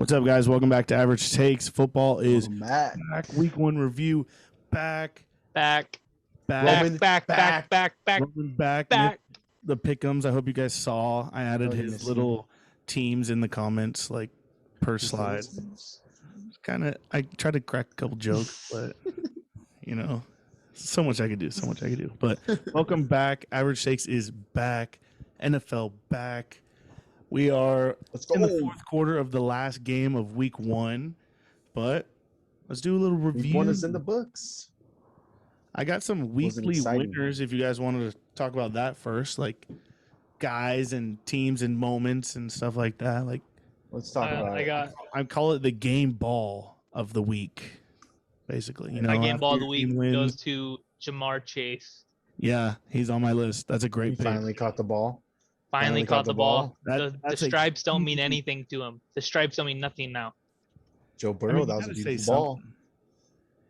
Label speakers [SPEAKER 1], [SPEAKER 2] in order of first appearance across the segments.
[SPEAKER 1] What's up, guys? Welcome back to Average Takes. Football is
[SPEAKER 2] back.
[SPEAKER 1] Week 1 review. Back.
[SPEAKER 2] Roman,
[SPEAKER 1] back.
[SPEAKER 3] Roman
[SPEAKER 1] back.
[SPEAKER 3] back.
[SPEAKER 1] The pick'ems. I hope you guys saw. I added his little teams in the comments, like per slide. I tried to crack a couple jokes, but so much I could do. But welcome back. Average Takes is back. NFL back. We are in the fourth quarter of the last game of Week 1, but let's do a little review.
[SPEAKER 2] Week 1 is in the books.
[SPEAKER 1] I got some weekly winners if you guys wanted to talk about that first, like guys and teams and moments and stuff like that. Like,
[SPEAKER 2] let's talk about it.
[SPEAKER 1] I call it the game ball of the week, basically.
[SPEAKER 3] My game ball of the week goes to Jamar Chase.
[SPEAKER 1] Yeah, he's on my list. That's a great pick.
[SPEAKER 2] Finally caught the ball.
[SPEAKER 3] Finally caught the ball. The stripes
[SPEAKER 1] don't
[SPEAKER 3] mean anything to him. The stripes don't mean nothing now.
[SPEAKER 2] Joe Burrow, that was a beautiful ball.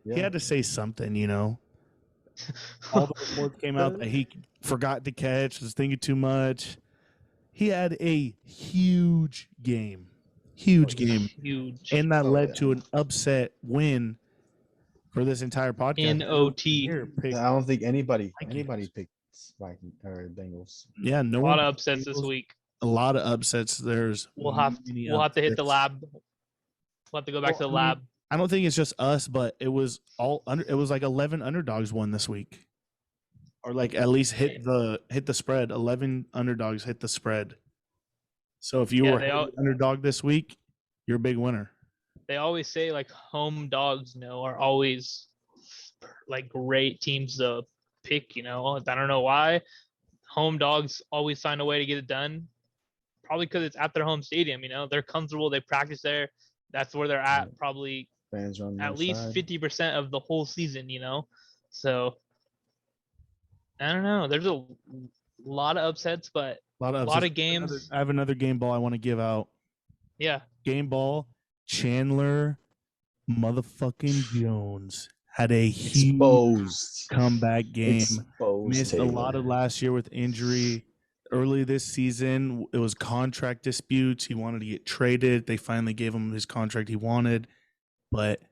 [SPEAKER 1] Yeah. He had to say something, All the reports came out that he forgot to catch, was thinking too much. He had a huge game. Huge. And that led to an upset win for this entire podcast.
[SPEAKER 3] In OT.
[SPEAKER 2] I don't think anybody picked Vikings or Bengals.
[SPEAKER 1] Yeah,
[SPEAKER 3] a lot of upsets this week.
[SPEAKER 1] A lot of upsets.
[SPEAKER 3] We'll have to hit the lab. We'll have to go back to the lab.
[SPEAKER 1] I don't think it's just us, but it was it was like 11 underdogs won this week, or like at least hit the spread. 11 underdogs hit the spread. So if you were underdog this week, you're a big winner.
[SPEAKER 3] They always say like home dogs, are always like great teams to pick. I don't know why. Home dogs always find a way to get it done. Probably because it's at their home stadium. They're comfortable. They practice there. That's where they're at. Probably
[SPEAKER 2] fans on
[SPEAKER 3] at least 50% of the whole season. So I don't know. There's a lot of upsets, but a lot of games.
[SPEAKER 1] I have another game ball I want to give out.
[SPEAKER 3] Yeah.
[SPEAKER 1] Game ball. Chandler motherfucking Jones had a huge comeback game. Missed a lot of last year with injury. Early this season, it was contract disputes. He wanted to get traded. They finally gave him his contract he wanted. But,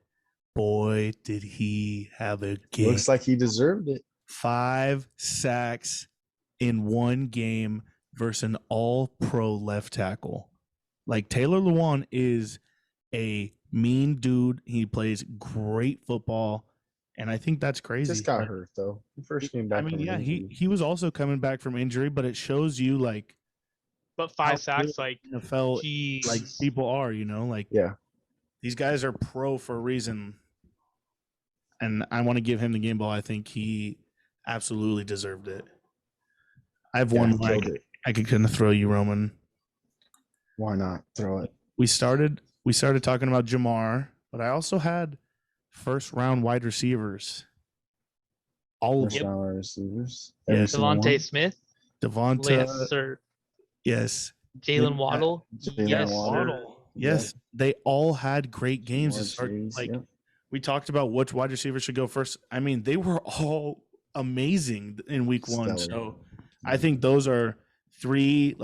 [SPEAKER 1] boy, did he have a game.
[SPEAKER 2] Looks like he deserved it.
[SPEAKER 1] 5 sacks in one game versus an all-pro left tackle. Like, Taylor Lewan is a mean dude. He plays great football. And I think that's crazy.
[SPEAKER 2] Just got hurt though. He first came back.
[SPEAKER 1] He was also coming back from injury, but it shows you like.
[SPEAKER 3] But 5 sacks, like
[SPEAKER 1] NFL, like people are, these guys are pro for a reason, and I want to give him the game ball. I think he absolutely deserved it. I have one I could kind of throw you, Roman.
[SPEAKER 2] Why not throw it?
[SPEAKER 1] We started talking about Jamar, but I also had first-round wide receivers. All of them.
[SPEAKER 2] First-round wide receivers.
[SPEAKER 1] Yes.
[SPEAKER 3] Devontae Smith.
[SPEAKER 1] Yes.
[SPEAKER 3] Jalen Waddle.
[SPEAKER 1] Yes. They all had great games to start. We talked about which wide receiver should go first. I mean, they were all amazing in Week 1. So I think those are three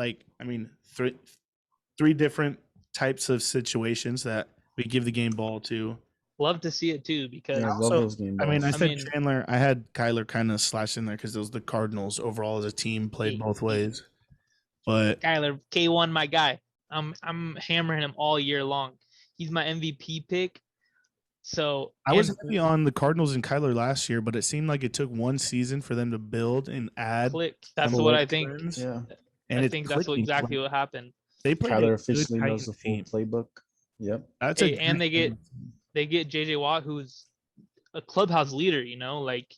[SPEAKER 1] different types of situations that we give the game ball to.
[SPEAKER 3] Love to see it too, because
[SPEAKER 1] I said Chandler. I had Kyler kind of slashed in there because those the Cardinals overall as a team played both ways. But
[SPEAKER 3] Kyler K1, my guy. I'm hammering him all year long. He's my MVP pick. So
[SPEAKER 1] I was heavy on the Cardinals and Kyler last year, but it seemed like it took one season for them to build and add.
[SPEAKER 3] That's what I think.
[SPEAKER 2] Yeah,
[SPEAKER 3] and I think that's exactly what happened.
[SPEAKER 1] They played
[SPEAKER 2] Kyler officially knows the full playbook. Yep.
[SPEAKER 3] And they get JJ Watt, who's a clubhouse leader, like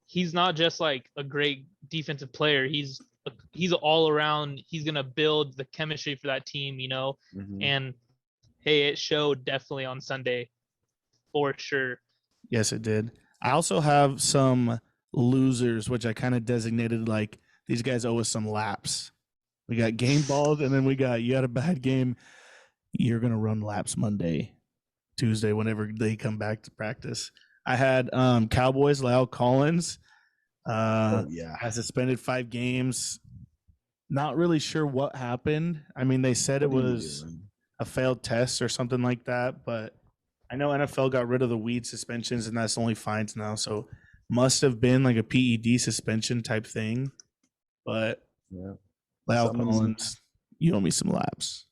[SPEAKER 3] he's not just like a great defensive player. He's all around. He's going to build the chemistry for that team, and hey, it showed definitely on Sunday for sure.
[SPEAKER 1] Yes, it did. I also have some losers, which I kind of designated like these guys owe us some laps. We got game balls, and then you had a bad game. You're going to run laps Monday. Tuesday, whenever they come back to practice. I had Cowboys, Lyle Collins. Has suspended 5 games. Not really sure what happened. I mean, they said it was a failed test or something like that. But I know NFL got rid of the weed suspensions, and that's only fines now. So must have been like a PED suspension type thing. But Lyle Collins, you owe me some laps.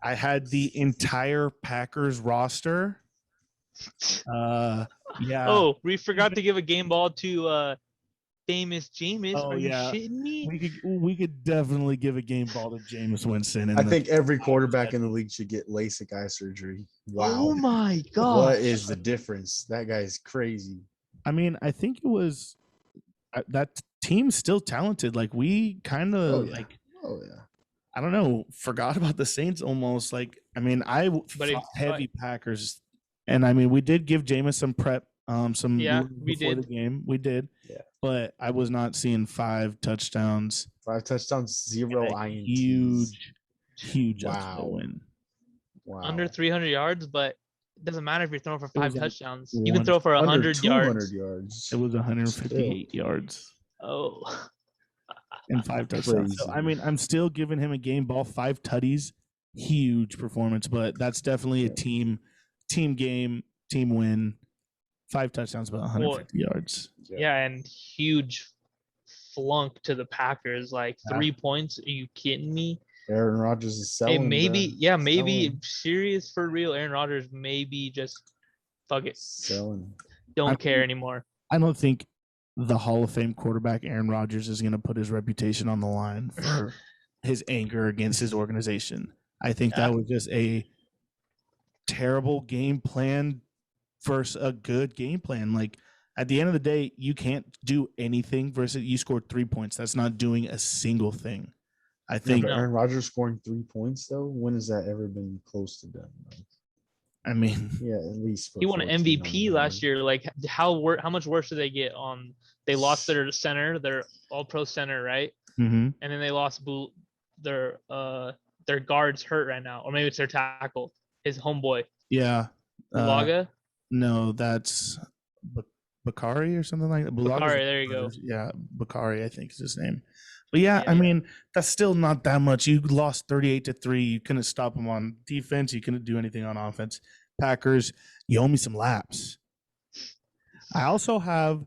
[SPEAKER 1] I had the entire Packers roster. Yeah.
[SPEAKER 3] Oh, we forgot to give a game ball to famous Jameis. Are you shitting me?
[SPEAKER 1] We could definitely give a game ball to Jameis Winston.
[SPEAKER 2] I think every quarterback in the league should get LASIK eye surgery. Wow.
[SPEAKER 3] Oh my god.
[SPEAKER 2] What is the difference? That guy's crazy.
[SPEAKER 1] I mean, I think it was that team's still talented. Like we kind of I don't know, forgot about the Saints almost. Like, I mean, heavy Packers, and I mean, we did give Jameis some prep, before the game. We did, but I was not seeing 5 touchdowns.
[SPEAKER 2] 5 touchdowns, 0
[SPEAKER 1] INTs. Huge win.
[SPEAKER 2] Wow.
[SPEAKER 3] Under 300 yards, but it doesn't matter if you're throwing for 5 touchdowns. You can throw for 100 yards.
[SPEAKER 1] It was 158 yards.
[SPEAKER 3] Oh.
[SPEAKER 1] And 5 touchdowns. So, I mean, I'm still giving him a game ball, 5 tutties. Huge performance, but that's definitely a team game, team win. 5 touchdowns, about 150 yards.
[SPEAKER 3] Yeah, and huge flunk to the Packers. Like 3 points. Are you kidding me?
[SPEAKER 2] Aaron Rodgers is selling.
[SPEAKER 3] Hey, maybe serious for real. Aaron Rodgers maybe just fuck it.
[SPEAKER 2] Selling.
[SPEAKER 3] Don't care anymore.
[SPEAKER 1] I don't think the Hall of Fame quarterback Aaron Rodgers is going to put his reputation on the line for his anger against his organization. I think that was just a terrible game plan versus a good game plan. Like at the end of the day, you can't do anything versus you scored 3 points. That's not doing a single thing. I think
[SPEAKER 2] Aaron Rodgers scoring 3 points though. When has that ever been close to done?
[SPEAKER 1] I mean,
[SPEAKER 2] at least
[SPEAKER 3] he won an MVP last year. Like how much worse did they get on? They lost their center, their all-pro center, right?
[SPEAKER 1] Mm-hmm.
[SPEAKER 3] And then they lost their guard's hurt right now, or maybe it's their tackle, his homeboy.
[SPEAKER 1] Yeah,
[SPEAKER 3] Bulaga.
[SPEAKER 1] No, that's Bakari or something like that.
[SPEAKER 3] Bakari, there you go.
[SPEAKER 1] Yeah, Bakari, I think is his name. But yeah, I mean, that's still not that much. You lost 38-3. You couldn't stop them on defense. You couldn't do anything on offense. Packers, you owe me some laps. I also have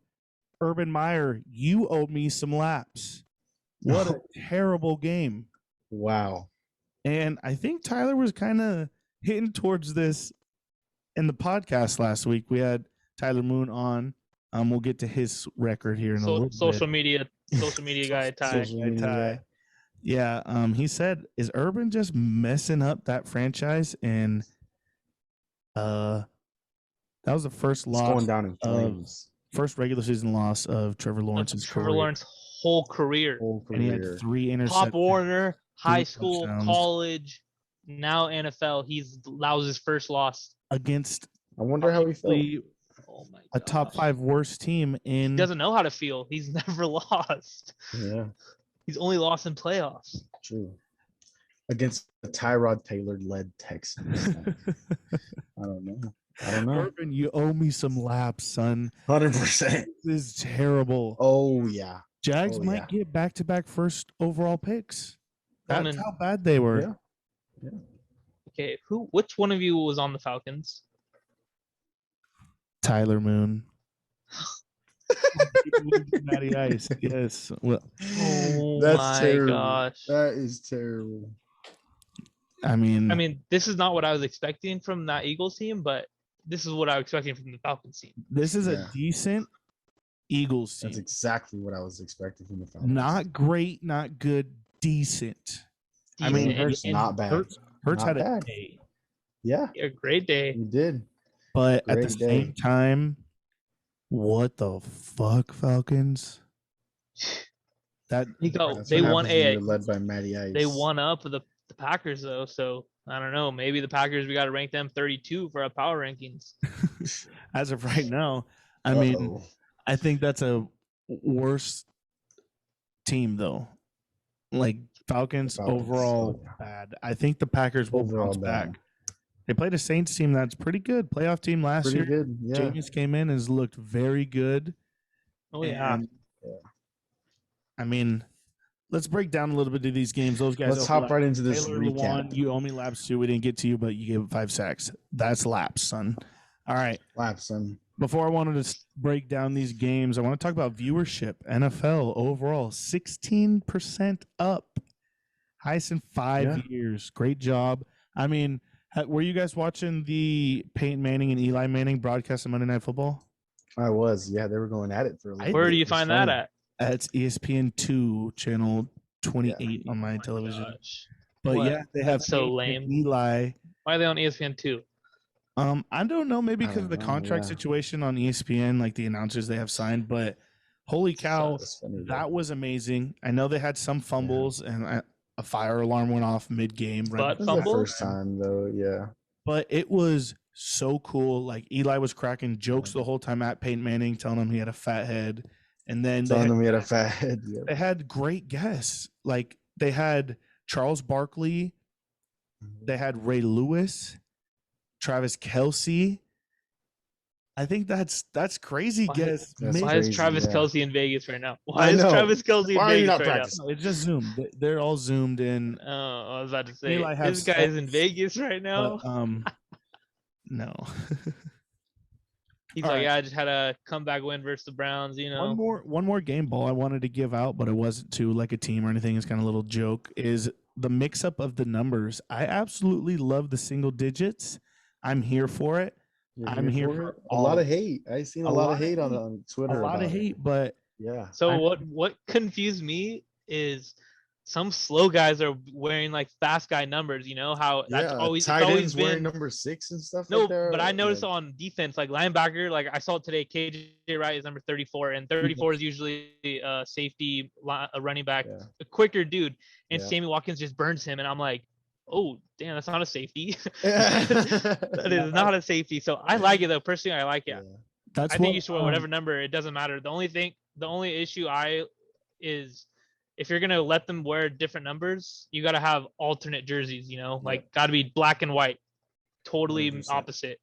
[SPEAKER 1] Urban Meyer. You owe me some laps. What a terrible game.
[SPEAKER 2] Wow.
[SPEAKER 1] And I think Tyler was kind of hitting towards this in the podcast last week. We had Tyler Moon on. We'll get to his record here in a little bit.
[SPEAKER 3] Social media guy, Ty.
[SPEAKER 1] Yeah. He said, is Urban just messing up that franchise? And that was the first loss.
[SPEAKER 2] Going down in flames.
[SPEAKER 1] First regular season loss of Trevor Lawrence's career.
[SPEAKER 3] Trevor Lawrence's whole career.
[SPEAKER 1] And he had 3 interceptions.
[SPEAKER 3] Pop Warner, high school, college, now NFL. That was his first loss.
[SPEAKER 1] Against,
[SPEAKER 2] I wonder how he felt.
[SPEAKER 3] Oh my
[SPEAKER 1] a top 5 worst team in.
[SPEAKER 3] He doesn't know how to feel. He's never lost.
[SPEAKER 2] Yeah.
[SPEAKER 3] He's only lost in playoffs.
[SPEAKER 2] True. Against the Tyrod Taylor-led Texans. I don't know.
[SPEAKER 1] Urban, you owe me some laps, son.
[SPEAKER 2] 100%.
[SPEAKER 1] This is terrible.
[SPEAKER 2] Oh, yeah.
[SPEAKER 1] Jags might get back-to-back first overall picks. That's how bad they were.
[SPEAKER 2] Yeah.
[SPEAKER 3] Okay, which one of you was on the Falcons?
[SPEAKER 1] Tyler Moon. Matty Ice. Yes. Well,
[SPEAKER 2] that's terrible.
[SPEAKER 3] Gosh.
[SPEAKER 2] That is terrible.
[SPEAKER 1] I mean,
[SPEAKER 3] this is not what I was expecting from that Eagles team, but this is what I was expecting from the Falcons team.
[SPEAKER 1] This is a decent Eagles team.
[SPEAKER 2] That's exactly what I was expecting from the Falcons.
[SPEAKER 1] Not great, not good, decent. I mean,
[SPEAKER 2] Hurts not bad.
[SPEAKER 1] Hurts had a day.
[SPEAKER 2] Yeah.
[SPEAKER 3] A great day.
[SPEAKER 2] He did.
[SPEAKER 1] But at the same time, what the fuck, Falcons?
[SPEAKER 3] They won
[SPEAKER 2] led by Matty Ice.
[SPEAKER 3] They won up the Packers though, so I don't know. Maybe the Packers, we got to rank them 32 for our power rankings.
[SPEAKER 1] As of right now, I mean, I think that's a worse team though. Like Falcons overall bad. I think the Packers will bounce back. They played a Saints team that's pretty good. Playoff team last year.
[SPEAKER 2] Good, yeah.
[SPEAKER 1] Jameis came in and has looked very good.
[SPEAKER 3] Oh, yeah.
[SPEAKER 1] I mean, let's break down a little bit of these games. Those guys.
[SPEAKER 2] Let's hop right into this
[SPEAKER 1] Taylor
[SPEAKER 2] recap.
[SPEAKER 1] won. You owe me laps too. We didn't get to you, but you gave it 5 sacks. That's laps, son. All right.
[SPEAKER 2] Laps, son.
[SPEAKER 1] Before I wanted to break down these games, I want to talk about viewership. NFL overall, 16% up. Highest in 5 years. Great job. I mean, were you guys watching the Peyton Manning and Eli Manning broadcast of Monday Night Football?
[SPEAKER 2] I was. Yeah, they were going at it for a little bit.
[SPEAKER 3] Where do you find that at?
[SPEAKER 1] It's ESPN2, channel 28 on my television.
[SPEAKER 3] Gosh.
[SPEAKER 1] But
[SPEAKER 3] What?
[SPEAKER 1] yeah, they have
[SPEAKER 3] That's so lame.
[SPEAKER 1] Eli.
[SPEAKER 3] Why are they on ESPN2?
[SPEAKER 1] I don't know, maybe because of the
[SPEAKER 2] know,
[SPEAKER 1] contract situation on ESPN, like the announcers they have signed, but holy cow, that was amazing. I know they had some fumbles and a fire alarm went off mid-game.
[SPEAKER 3] But
[SPEAKER 2] This is the first time, though, yeah.
[SPEAKER 1] But it was so cool. Like, Eli was cracking jokes the whole time at Peyton Manning, telling him he had a fat head. And then
[SPEAKER 2] telling him he had a fat head. Yeah.
[SPEAKER 1] They had great guests. Like, they had Charles Barkley. They had Ray Lewis. Travis Kelce. I think that's crazy, guess.
[SPEAKER 3] Why is Travis Kelce in Vegas right now? Why is Travis Kelce in Vegas right now?
[SPEAKER 1] No, it's just zoomed. They're all zoomed in.
[SPEAKER 3] Oh, I was about to say, this guy's in Vegas right now?
[SPEAKER 1] But, no.
[SPEAKER 3] He's like, yeah, I just had a comeback win versus the Browns, you know.
[SPEAKER 1] One more game ball I wanted to give out, but it wasn't to like a team or anything. It's kind of a little joke, is the mix-up of the numbers. I absolutely love the single digits. I'm here for it. I'm here for
[SPEAKER 2] a lot of hate. I've seen a lot of hate on Twitter.
[SPEAKER 1] A lot of hate, but
[SPEAKER 2] yeah.
[SPEAKER 3] So what confused me is some slow guys are wearing like fast guy numbers. You know how that's always
[SPEAKER 2] tight ends
[SPEAKER 3] been
[SPEAKER 2] wearing number 6 and stuff.
[SPEAKER 3] No,
[SPEAKER 2] like that,
[SPEAKER 3] but I noticed on defense, like linebacker, like I saw it today. KJ Wright is number 34, and 34 is usually a safety, a running back, a quicker dude, and Sammy Watkins just burns him, and I'm like, oh, damn, that's not a safety. That is not a safety. So I like it, though. Personally, I like it.
[SPEAKER 1] Yeah.
[SPEAKER 3] I think you should wear whatever number. It doesn't matter. The only issue is if you're going to let them wear different numbers, you got to have alternate jerseys, you know? Like, got to be black and white. Totally 100%. Opposite.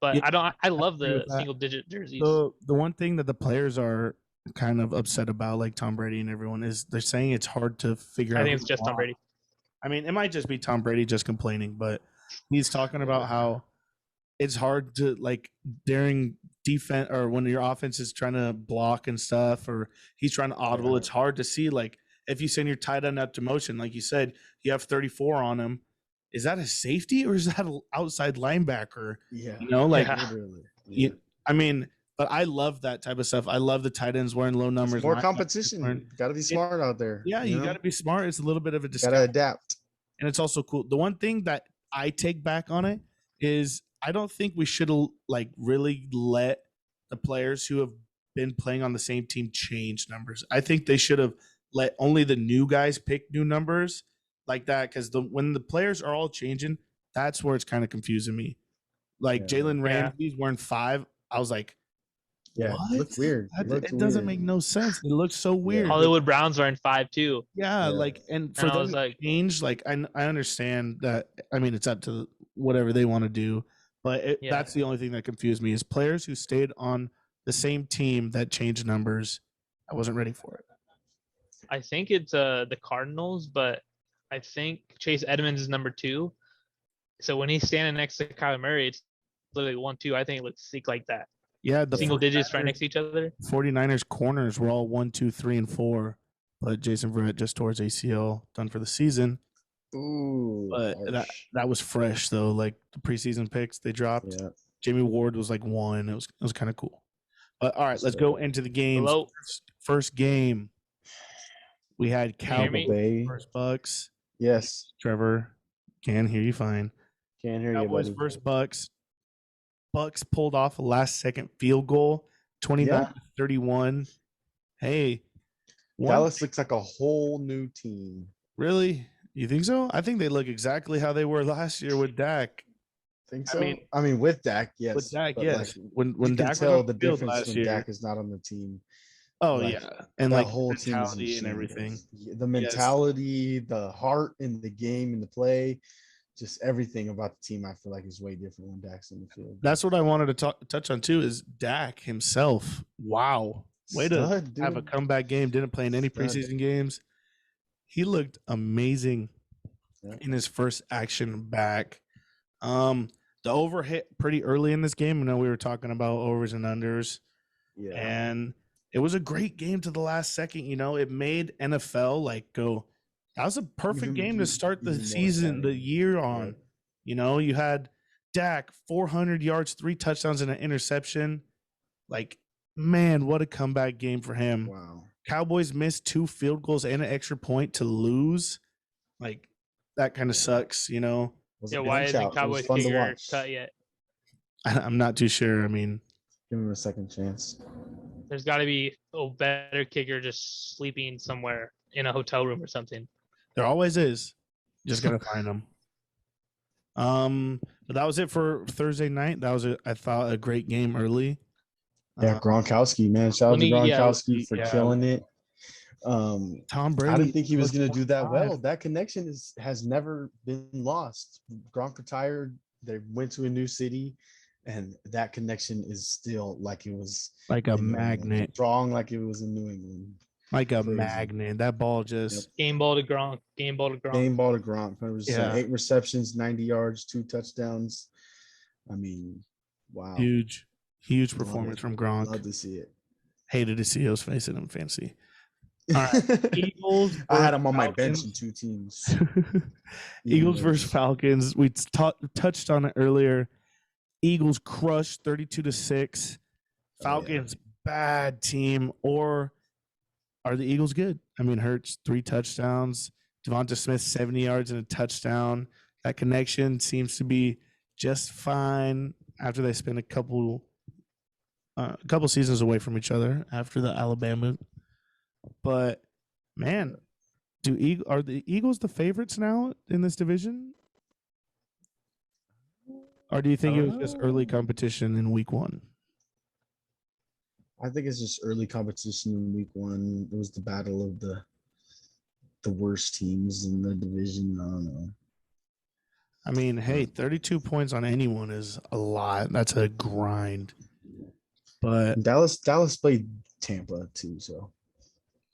[SPEAKER 3] But I love the single-digit jerseys.
[SPEAKER 1] So the one thing that the players are kind of upset about, like Tom Brady and everyone, is they're saying it's hard to figure out.
[SPEAKER 3] I think it's just Tom Brady.
[SPEAKER 1] I mean, it might just be Tom Brady just complaining, but he's talking about how it's hard to, like, during defense or when your offense is trying to block and stuff, or he's trying to audible, it's hard to see, like, if you send your tight end up to motion, like you said, you have 34 on him. Is that a safety or is that an outside linebacker?
[SPEAKER 2] Yeah.
[SPEAKER 1] You know, like, I mean, but I love that type of stuff. I love the tight ends wearing low numbers.
[SPEAKER 2] It's more competition. Got to be smart out there.
[SPEAKER 1] Yeah, you got to be smart. It's a little bit of a discount.
[SPEAKER 2] Got to adapt.
[SPEAKER 1] And it's also cool. The one thing that I take back on it is I don't think we should like really let the players who have been playing on the same team change numbers. I think they should have let only the new guys pick new numbers like that, because when the players are all changing, that's where it's kind of confusing me. Like Jalen Ramsey's wearing 5. I was like,
[SPEAKER 2] yeah, it looks weird.
[SPEAKER 1] It doesn't make no sense. It looks so weird.
[SPEAKER 3] Hollywood Browns are in 5 too.
[SPEAKER 1] Yeah, like, and for them to change, like, I understand that. I mean, it's up to whatever they want to do, but that's the only thing that confused me is players who stayed on the same team that changed numbers. I wasn't ready for it.
[SPEAKER 3] I think it's the Cardinals, but I think Chase Edmonds is number 2. So when he's standing next to Kyler Murray, it's literally 1-2. I think it looks sick like that.
[SPEAKER 1] Yeah, the
[SPEAKER 3] single digits right next to each other.
[SPEAKER 1] 49ers corners were all 1, 2, 3, and 4, but Jason Verrett just tore his ACL, done for the season.
[SPEAKER 2] Ooh,
[SPEAKER 1] but that was fresh though. Like the preseason picks they dropped. Yeah. Jamie Ward was like 1. It was kind of cool. But all right, let's go into the games. First game, we had Cowboys versus Bucks.
[SPEAKER 2] Yes,
[SPEAKER 1] Trevor, can hear you fine.
[SPEAKER 2] Can't hear you.
[SPEAKER 1] Cowboys versus Bucks. Bucks pulled off a last-second field goal, 29-31. Hey,
[SPEAKER 2] Dallas looks like a whole new team.
[SPEAKER 1] Really? You think so? I think they look exactly how they were last year with Dak.
[SPEAKER 2] Think so? I mean, with Dak, yes.
[SPEAKER 1] With Dak, yes.
[SPEAKER 2] Like,
[SPEAKER 1] when Dak
[SPEAKER 2] can tell the difference when Dak is not on the team.
[SPEAKER 1] Oh, like, yeah. And
[SPEAKER 2] the
[SPEAKER 1] like
[SPEAKER 2] whole
[SPEAKER 1] mentality and everything.
[SPEAKER 2] The mentality, the heart in the game, in the play. Just everything about the team, I feel like, is way different when Dak's in the field.
[SPEAKER 1] That's what I wanted to touch on, too, is Dak himself. Wow. Way to have a comeback game. Didn't play in any preseason games. He looked amazing in his first action back. The over hit pretty early in this game. I know we were talking about overs and unders.
[SPEAKER 2] Yeah.
[SPEAKER 1] And it was a great game to the last second. It made NFL go. That was a perfect game to start the season, the year on.
[SPEAKER 2] Right.
[SPEAKER 1] You had Dak 400 yards, 3 touchdowns, and an interception. Man, what a comeback game for him.
[SPEAKER 2] Wow.
[SPEAKER 1] Cowboys missed 2 field goals and an extra point to lose. That kind of sucks,
[SPEAKER 3] Yeah, why isn't Cowboys kicker cut yet?
[SPEAKER 1] I'm not too sure. I mean,
[SPEAKER 2] give him a second chance.
[SPEAKER 3] There's got to be a better kicker just sleeping somewhere in a hotel room or something.
[SPEAKER 1] There always is. Just gotta find them. But that was it for Thursday night. That was I thought a great game early.
[SPEAKER 2] Yeah, Gronkowski, man. Shout out to Gronkowski for killing it.
[SPEAKER 1] Tom Brady.
[SPEAKER 2] I didn't think he was going to do that well. That connection has never been lost. Gronk retired. They went to a new city, and that connection is still like it was
[SPEAKER 1] like a magnet,
[SPEAKER 2] strong, like it was in New England,
[SPEAKER 1] like a magnet. That ball just
[SPEAKER 3] game ball to Gronk. Game ball to Gronk.
[SPEAKER 2] 100%. 8 receptions, 90 yards, 2 touchdowns. I mean, wow,
[SPEAKER 1] huge performance from Gronk.
[SPEAKER 2] Love to see it.
[SPEAKER 1] Hated to see his face in fantasy. All right. Eagles.
[SPEAKER 2] I had him on my bench in 2 teams.
[SPEAKER 1] Eagles versus Falcons. We touched on it earlier. Eagles crushed 32-6. Falcons bad team, or are the Eagles good? I mean, Hurts 3 touchdowns. Devonta Smith 70 yards and a touchdown. That connection seems to be just fine after they spent a couple seasons away from each other after the Alabama. But man, are the Eagles the favorites now in this division? Or do you think it was just early competition in week 1?
[SPEAKER 2] I think it's just early competition in week 1. It was the battle of the worst teams in the division. I don't know.
[SPEAKER 1] I mean, hey, 32 points on anyone is a lot. That's a grind. But
[SPEAKER 2] Dallas played Tampa too, so.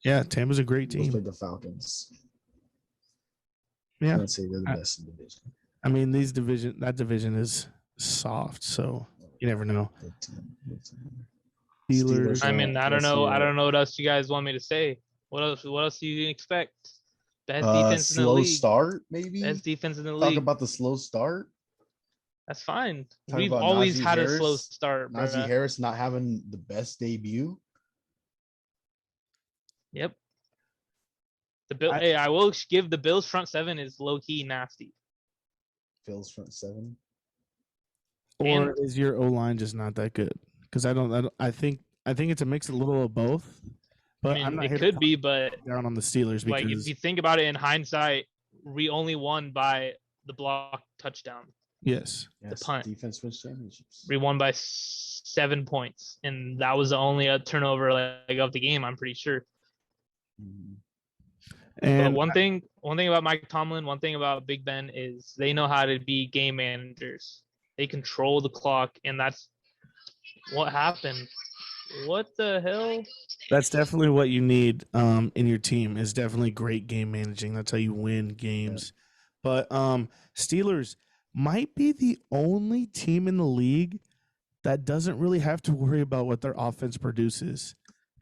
[SPEAKER 1] Yeah, Tampa's a great team.
[SPEAKER 2] Played the Falcons.
[SPEAKER 1] Yeah.
[SPEAKER 2] I'd say they're the best in the division.
[SPEAKER 1] I mean, that division is soft, so you never know.
[SPEAKER 3] Steelers. I mean, I don't know what else you guys want me to say. What else do you expect? Best defense in the league.
[SPEAKER 2] Slow start, maybe.
[SPEAKER 3] Best defense in the league.
[SPEAKER 2] Talk about the slow start.
[SPEAKER 3] That's fine. We've always had a slow start.
[SPEAKER 2] Najee Harris not having the best debut.
[SPEAKER 3] Yep. I will give the Bills front 7 is low key nasty.
[SPEAKER 2] Bills front 7.
[SPEAKER 1] Or is your O line just not that good? Because I think it's a mix, a little of both. But
[SPEAKER 3] I mean, it could be, but
[SPEAKER 1] down on the Steelers because
[SPEAKER 3] if you think about it in hindsight, we only won by the block touchdown.
[SPEAKER 1] Yes.
[SPEAKER 2] The punt. Defense wins championships.
[SPEAKER 3] We won by 7 points, and that was the only turnover of the game. I'm pretty sure. And one thing about Mike Tomlin, one thing about Big Ben is they know how to be game managers. They control the clock, and that's what happened. What the hell?
[SPEAKER 1] That's definitely what you need in your team is definitely great game managing. That's how you win games. Yeah. But Steelers might be the only team in the league that doesn't really have to worry about what their offense produces.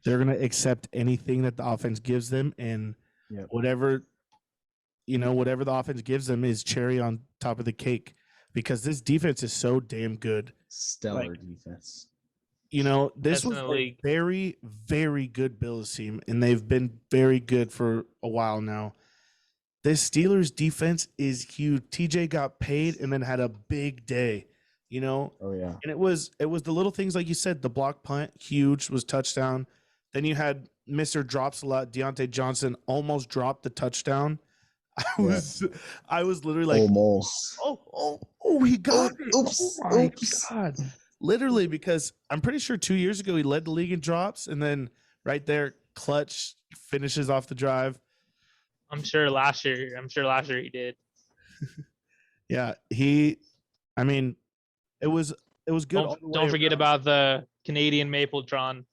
[SPEAKER 1] They're going to accept anything that the offense gives them, and whatever the offense gives them is cherry on top of the cake because this defense is so damn good.
[SPEAKER 2] Stellar defense.
[SPEAKER 1] This was a very, very good Bills team, and they've been very good for a while now. This Steelers defense is huge. TJ got paid and then had a big day,
[SPEAKER 2] Oh, yeah.
[SPEAKER 1] And it was the little things like you said, the block punt, huge, was touchdown. Then you had Mr. Drops a lot. Deontay Johnson almost dropped the touchdown. I was literally like,
[SPEAKER 2] almost.
[SPEAKER 1] Oh, he got it.
[SPEAKER 2] Oops.
[SPEAKER 1] Oh my God. Literally, because I'm pretty sure 2 years ago he led the league in drops, and then right there, clutch finishes off the drive.
[SPEAKER 3] I'm sure last year he did.
[SPEAKER 1] Yeah, I mean, it was good.
[SPEAKER 3] Don't forget about the Canadian Mapletron.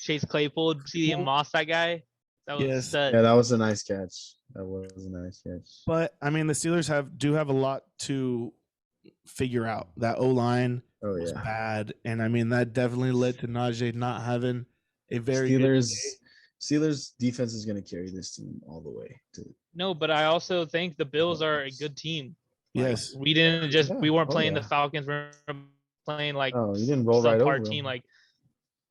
[SPEAKER 3] Chase Claypool, CeeDee Moss, that guy. That was stud.
[SPEAKER 2] Yeah, that was a nice catch.
[SPEAKER 1] But I mean, the Steelers do have a lot to figure out. That O-line was bad, and I mean that definitely led to Najee not having a very
[SPEAKER 2] Steelers defense is going to carry this team all the way.
[SPEAKER 3] No, but I also think the Bills are a good team.
[SPEAKER 1] Yes,
[SPEAKER 3] we didn't just we weren't playing the Falcons. We were playing like
[SPEAKER 2] you didn't roll right over
[SPEAKER 3] team. Like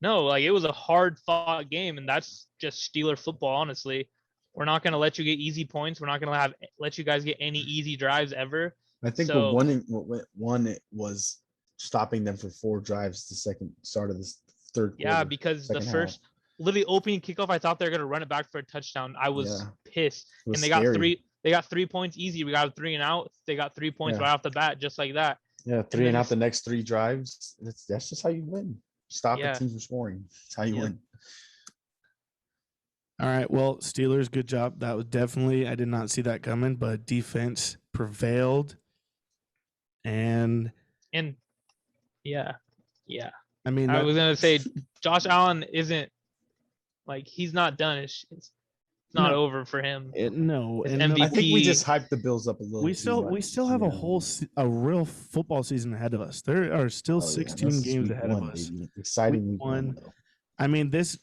[SPEAKER 3] no, like it was a hard fought game, and that's just Steeler football. Honestly, we're not going to let you get easy points. We're not going to let you guys get any easy drives ever.
[SPEAKER 2] I think what one was stopping them for 4 drives the start of this third quarter.
[SPEAKER 3] Yeah, because the first literally opening kickoff, I thought they were going to run it back for a touchdown. I was pissed. And they got 3 points easy. We got a 3 and out. They got 3 points right off the bat, just like that.
[SPEAKER 2] Yeah, 3 and out the next 3 drives. That's just how you win. Stop the team from scoring. That's how you win.
[SPEAKER 1] All right. Well, Steelers, good job. That was definitely, I did not see that coming, but defense prevailed. And yeah. I mean,
[SPEAKER 3] I was gonna say Josh Allen isn't like he's not done. It's not over for him.
[SPEAKER 1] No,
[SPEAKER 3] and
[SPEAKER 2] MVP. I think we just hyped the Bills up a little.
[SPEAKER 1] We still have a real football season ahead of us. There are still 16 games ahead of us.
[SPEAKER 2] Baby. Exciting week one.
[SPEAKER 1] I mean, this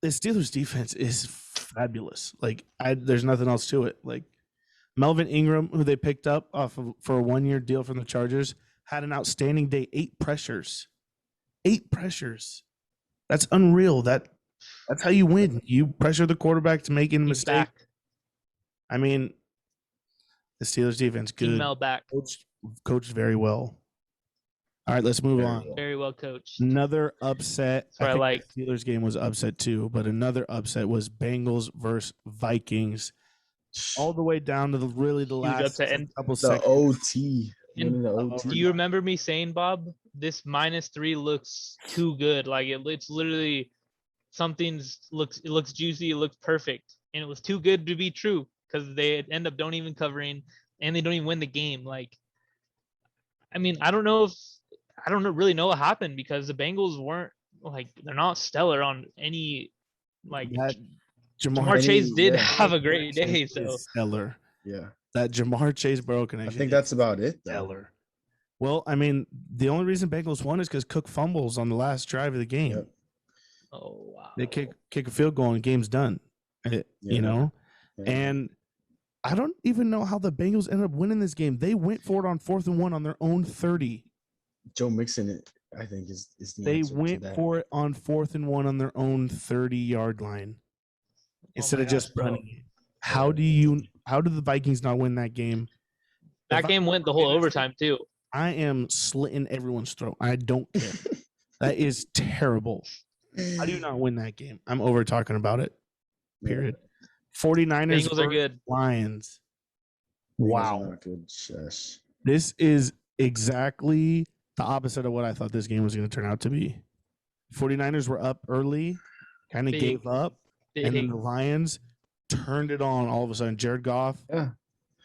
[SPEAKER 1] Steelers defense is fabulous. Like, there's nothing else to it. Like, Melvin Ingram, who they picked up for a 1-year deal from the Chargers, had an outstanding day. 8 pressures. 8 pressures. That's unreal. That's how you win. You pressure the quarterback to make a mistake. I mean, the Steelers defense, good.
[SPEAKER 3] Email back.
[SPEAKER 1] Coached very well. All right, let's move on.
[SPEAKER 3] Very well coached.
[SPEAKER 1] Another upset.
[SPEAKER 3] I think
[SPEAKER 1] the Steelers game was upset too, but another upset was Bengals versus Vikings. All the way down to the last couple seconds.
[SPEAKER 2] The OT.
[SPEAKER 3] Do you remember me saying, Bob, this -3 looks too good? Like it's literally it looks juicy, it looks perfect, and it was too good to be true because they end up don't even covering and they don't even win the game. Like, I mean, I don't really know what happened because the Bengals weren't like they're not stellar on any like. Jamar Chase did have a great day, so
[SPEAKER 1] stellar.
[SPEAKER 2] Yeah,
[SPEAKER 1] that Jamar Chase Burrow connection.
[SPEAKER 2] I think that's about it.
[SPEAKER 1] Stellar. Well, I mean, the only reason Bengals won is because Cook fumbles on the last drive of the game.
[SPEAKER 2] Yep.
[SPEAKER 3] Oh wow!
[SPEAKER 1] They kick a field goal and game's done. You know, and I don't even know how the Bengals ended up winning this game. They went for it on 4th and 1 on their own 30.
[SPEAKER 2] Joe Mixon, I think, is the
[SPEAKER 1] they went for it on 4th and 1 on their own 30-yard line. Instead of just running it. How do the Vikings not win that game?
[SPEAKER 3] That game went the whole overtime too.
[SPEAKER 1] I am slitting everyone's throat. I don't care. That is terrible. How do you not win that game? I'm over talking about it. Period. 49ers
[SPEAKER 3] Bengals are good.
[SPEAKER 1] Lions. Wow.
[SPEAKER 2] Good. Shush.
[SPEAKER 1] This is exactly the opposite of what I thought this game was going to turn out to be. 49ers were up early, kind of gave up. And then the Lions turned it on all of a sudden. Jared Goff.
[SPEAKER 2] Yeah.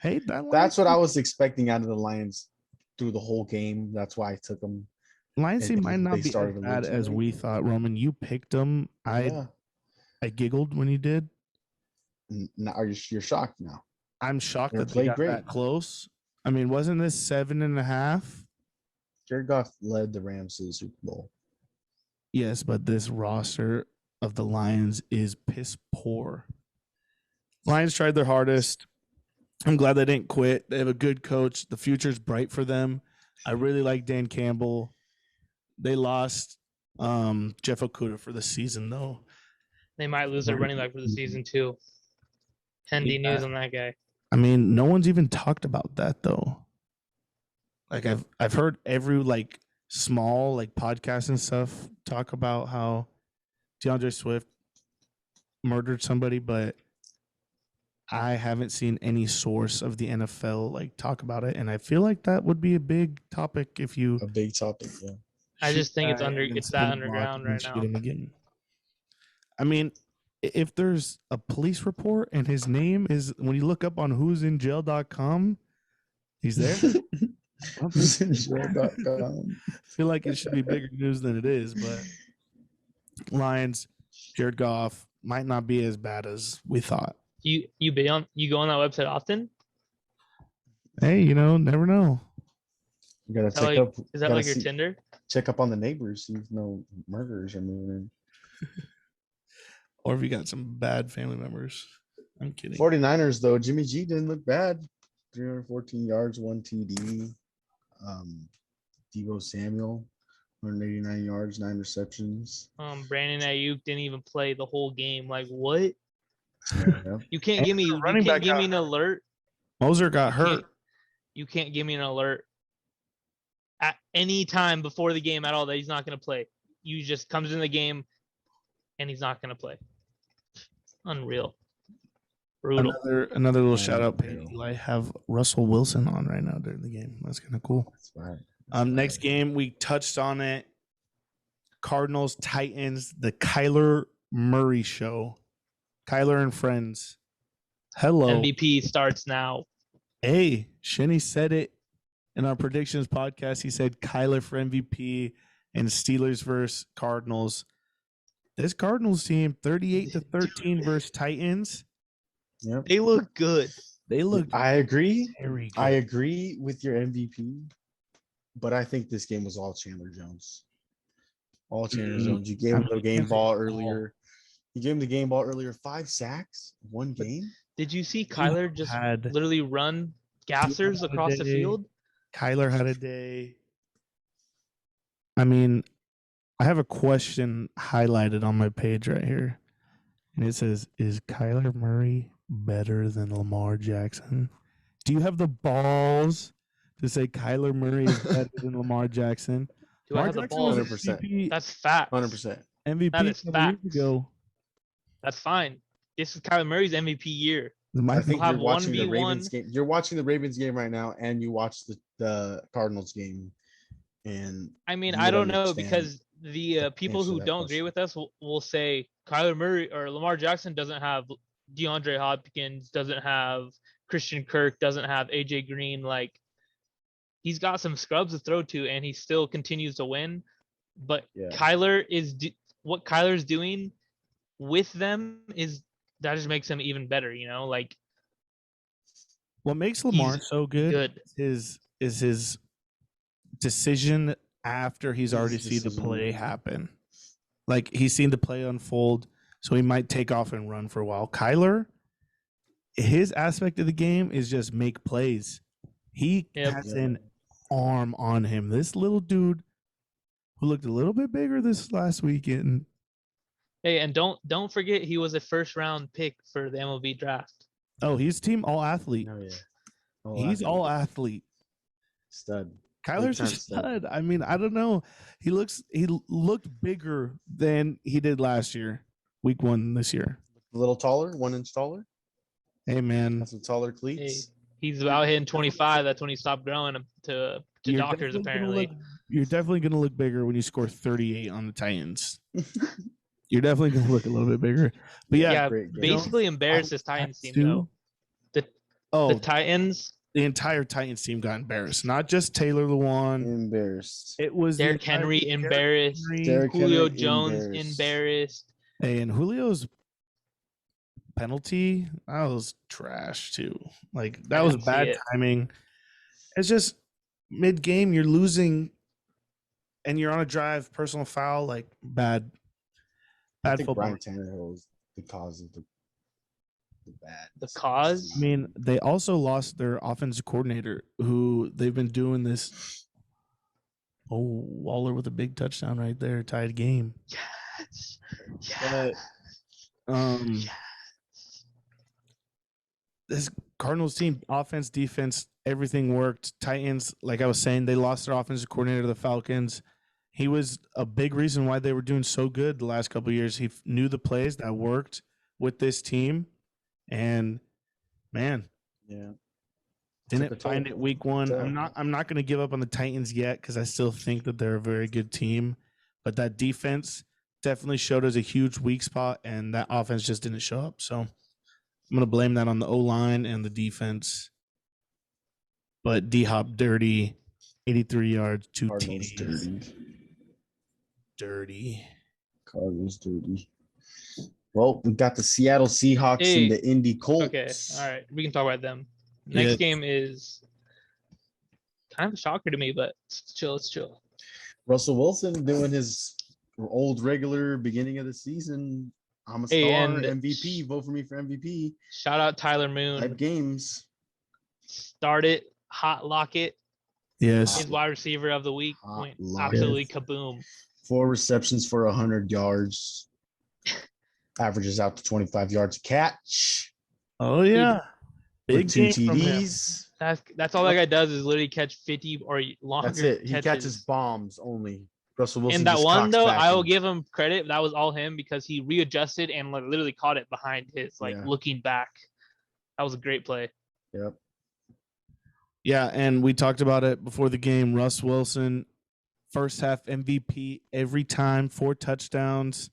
[SPEAKER 1] Hey,
[SPEAKER 2] that's what I was expecting out of the Lions through the whole game. That's why I took them.
[SPEAKER 1] Lions team might not be as bad as we thought. Roman, you picked them. I giggled when you did.
[SPEAKER 2] Now, you're shocked now?
[SPEAKER 1] I'm shocked that they got that close. I mean, wasn't this 7.5?
[SPEAKER 2] Jared Goff led the Rams to the Super Bowl.
[SPEAKER 1] Yes, but this roster of the Lions is piss poor. Lions tried their hardest. I'm glad they didn't quit. They have a good coach. The future's bright for them. I really like Dan Campbell. They lost Jeff Okudah for the season, though.
[SPEAKER 3] They might lose their running back for the season, too. Handy news on that guy.
[SPEAKER 1] I mean, no one's even talked about that, though. Like, I've heard every, small, podcast and stuff talk about how DeAndre Swift murdered somebody, but I haven't seen any source of the NFL talk about it, and I feel like that would be a big topic if you
[SPEAKER 2] a big topic. Yeah,
[SPEAKER 3] I just think it's that underground right now.
[SPEAKER 1] I mean, if there's a police report and his name is when you look up on who'sinjail.com, he's there. I feel like it should be bigger news than it is, but Lions, Jared Goff might not be as bad as we thought.
[SPEAKER 3] You go on that website often?
[SPEAKER 1] Hey, never know.
[SPEAKER 2] You gotta check up.
[SPEAKER 3] Is that like your Tinder?
[SPEAKER 2] Check up on the neighbors, see if no murderers are moving in.
[SPEAKER 1] Or if you got some bad family members. I'm kidding.
[SPEAKER 2] 49ers, though, Jimmy G didn't look bad. 314 yards, 1 TD. Deebo Samuel, 189 yards, 9 receptions.
[SPEAKER 3] Brandon Ayuk didn't even play the whole game. Like, what?
[SPEAKER 2] Yeah.
[SPEAKER 3] You can't give me an alert.
[SPEAKER 1] Moser got hurt.
[SPEAKER 3] You can't give me an alert at any time before the game at all that he's not going to play. You just comes in the game and he's not going to play. Unreal. Brutal.
[SPEAKER 1] Another little shout out. I have Russell Wilson on right now during the game. That's kind of cool.
[SPEAKER 2] That's right.
[SPEAKER 1] Next game, we touched on it. Cardinals, Titans, the Kyler Murray show. Kyler and friends. Hello.
[SPEAKER 3] MVP starts now.
[SPEAKER 1] Hey, Shinny said it in our predictions podcast. He said Kyler for MVP and Steelers versus Cardinals. This Cardinals team, 38-13 versus Titans.
[SPEAKER 2] Yep.
[SPEAKER 3] They look good.
[SPEAKER 2] I agree.
[SPEAKER 1] Very good.
[SPEAKER 2] I agree with your MVP, but I think this game was all Chandler Jones. All Chandler Jones. You gave him the game ball earlier. You gave him the game ball earlier. 5 sacks, 1 game.
[SPEAKER 3] Did you see Kyler just literally run gassers across the field?
[SPEAKER 1] Kyler had a day. I mean, I have a question highlighted on my page right here. And it says, is Kyler Murray better than Lamar Jackson? Do you have the balls to say Kyler Murray is better than Lamar Jackson?
[SPEAKER 3] Do I have the balls?
[SPEAKER 2] 100%.
[SPEAKER 3] That's fact.
[SPEAKER 2] 100%.
[SPEAKER 1] MVP
[SPEAKER 3] that is fact.
[SPEAKER 1] Years ago.
[SPEAKER 3] That's fine. This is Kyler Murray's MVP year.
[SPEAKER 2] I think you're watching the Ravens game. You're watching the Ravens game right now, and you watch the Cardinals game. And
[SPEAKER 3] I mean, I don't know, because the people who don't agree with us will say Kyler Murray or Lamar Jackson doesn't have DeAndre Hopkins, doesn't have Christian Kirk, doesn't have AJ Green. Like, he's got some scrubs to throw to, and he still continues to win. But what Kyler's doing with them that just makes him even better. Like,
[SPEAKER 1] what makes Lamar so good is his decision after he's already seen the play happen. Like, he's seen the play unfold, so he might take off and run for a while. Kyler, his aspect of the game is just make plays. He has an arm on him. This little dude who looked a little bit bigger this last weekend.
[SPEAKER 3] Hey, and don't forget he was a first-round pick for the MLB draft.
[SPEAKER 1] Oh, he's team all athlete.
[SPEAKER 2] Oh yeah,
[SPEAKER 1] he's all athlete.
[SPEAKER 2] Stud.
[SPEAKER 1] Kyler's a stud. I mean, I don't know. He looked bigger than he did last year, week 1 this year.
[SPEAKER 2] A little taller, 1 inch taller.
[SPEAKER 1] Hey man,
[SPEAKER 2] some taller cleats.
[SPEAKER 3] Hey, he's about hitting 25. That's when he stopped growing to doctors apparently.
[SPEAKER 1] You're definitely gonna look bigger when you score 38 on the Titans. You're definitely going to look a little bit bigger. But
[SPEAKER 3] basically embarrassed this Titans team, though. The Titans.
[SPEAKER 1] The entire Titans team got embarrassed. Not just Taylor Lewan.
[SPEAKER 2] Embarrassed.
[SPEAKER 1] It was
[SPEAKER 3] Derrick Henry embarrassed. Julio Jones embarrassed.
[SPEAKER 1] Hey, and Julio's penalty, that was trash, too. Like, that was bad timing. It's just mid-game, you're losing, and you're on a drive, personal foul, like, bad.
[SPEAKER 2] I think Brian Tannehill was the cause of the bad.
[SPEAKER 3] The cause?
[SPEAKER 1] I mean, they also lost their offensive coordinator, who they've been doing this. Oh, Waller with a big touchdown right there, tied game.
[SPEAKER 3] Yes.
[SPEAKER 1] This Cardinals team, offense, defense, everything worked. Titans, like I was saying, they lost their offensive coordinator to the Falcons. He was a big reason why they were doing so good the last couple of years. He knew the plays that worked with this team, and didn't find it week 1. I'm not going to give up on the Titans yet because I still think that they're a very good team, but that defense definitely showed us a huge weak spot, and that offense just didn't show up. So I'm going to blame that on the O-line and the defense. But D-Hop dirty, 83 yards, 2 TDs.
[SPEAKER 2] Dirty. Cardinals dirty. Well, we got the Seattle Seahawks and the Indy Colts.
[SPEAKER 3] Okay, all right. We can talk about them. Next game is kind of a shocker to me, but let's chill.
[SPEAKER 2] Russell Wilson doing his old regular beginning of the season. I'm a star, MVP. Vote for me for MVP.
[SPEAKER 3] Shout out Tyler Moon.
[SPEAKER 2] Type games.
[SPEAKER 3] Start it, hot lock it.
[SPEAKER 1] Yes.
[SPEAKER 3] His wide receiver of the week went absolutely kaboom.
[SPEAKER 2] 4 receptions for 100 yards. Averages out to 25 yards a catch.
[SPEAKER 1] Oh yeah,
[SPEAKER 2] big 2 TDs.
[SPEAKER 3] That's all that guy does is literally catch 50 or longer.
[SPEAKER 2] That's it. He
[SPEAKER 3] catches.
[SPEAKER 2] catches bombs only. Russell Wilson.
[SPEAKER 3] And that one though, I will give him credit. That was all him because he readjusted and literally caught it behind his looking back. That was a great play.
[SPEAKER 2] Yep.
[SPEAKER 1] Yeah, and we talked about it before the game. Russ Wilson, first half MVP every time, 4 touchdowns.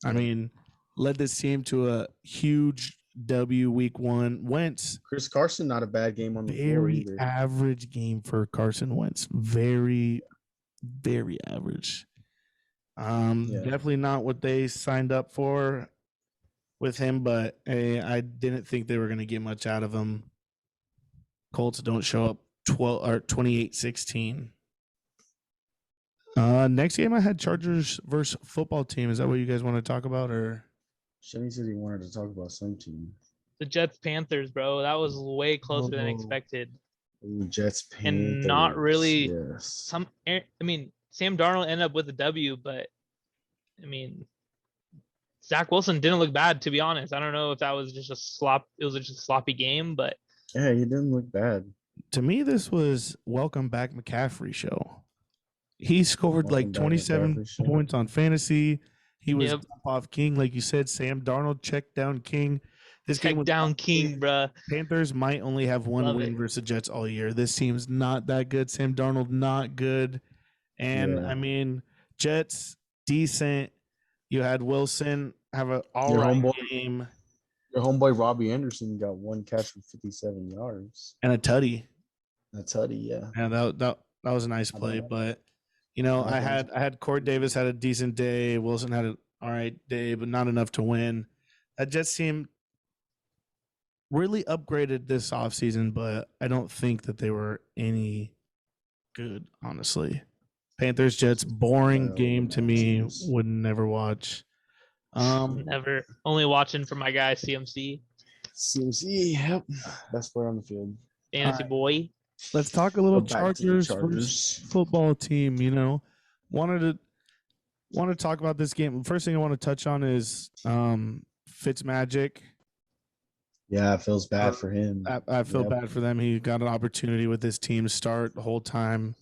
[SPEAKER 1] I mean, led this team to a huge W week 1. Wentz.
[SPEAKER 2] Chris Carson, not a bad game on the floor either.
[SPEAKER 1] Very average game for Carson Wentz. Very, very average. Definitely not what they signed up for with him, but I didn't think they were going to get much out of him. Colts don't show up 28-16. Next game I had Chargers versus football team. Is that what you guys want to talk about, or?
[SPEAKER 2] Shane said he wanted to talk about some team.
[SPEAKER 3] The Jets Panthers, bro. That was way closer than expected.
[SPEAKER 2] Ooh, Jets Panthers.
[SPEAKER 3] And not really
[SPEAKER 2] yes.
[SPEAKER 3] I mean, Sam Darnold ended up with a W, but I mean, Zach Wilson didn't look bad, to be honest. I don't know if that was just it was just a sloppy game, but
[SPEAKER 2] yeah, he didn't look bad.
[SPEAKER 1] To me, this was Welcome Back McCaffrey show. He scored like 27 points on fantasy. He was off King, like you said. Sam Darnold checked down King.
[SPEAKER 3] This game down King, bruh.
[SPEAKER 1] Panthers might only have one win versus the Jets all year. This team's not that good. Sam Darnold not good, and I mean Jets decent. You had Wilson have an all right game.
[SPEAKER 2] Your homeboy Robbie Anderson got 1 catch for 57 yards
[SPEAKER 1] and a tutty.
[SPEAKER 2] Yeah.
[SPEAKER 1] Yeah, that was a nice play, but. You know, I had Cord Davis had a decent day. Wilson had an all right day, but not enough to win. That Jets team really upgraded this offseason, but I don't think that they were any good, honestly. Panthers Jets, boring game to me. Would never watch.
[SPEAKER 3] Never. Only watching for my guy CMC.
[SPEAKER 2] CMC, yep. Best player on the field.
[SPEAKER 3] Fantasy boy.
[SPEAKER 1] Let's talk a little Chargers football team. You know, want to talk about this game. First thing I want to touch on is Fitzmagic.
[SPEAKER 2] Yeah, it feels bad for him.
[SPEAKER 1] I feel bad for them. He got an opportunity with his team to start the whole time,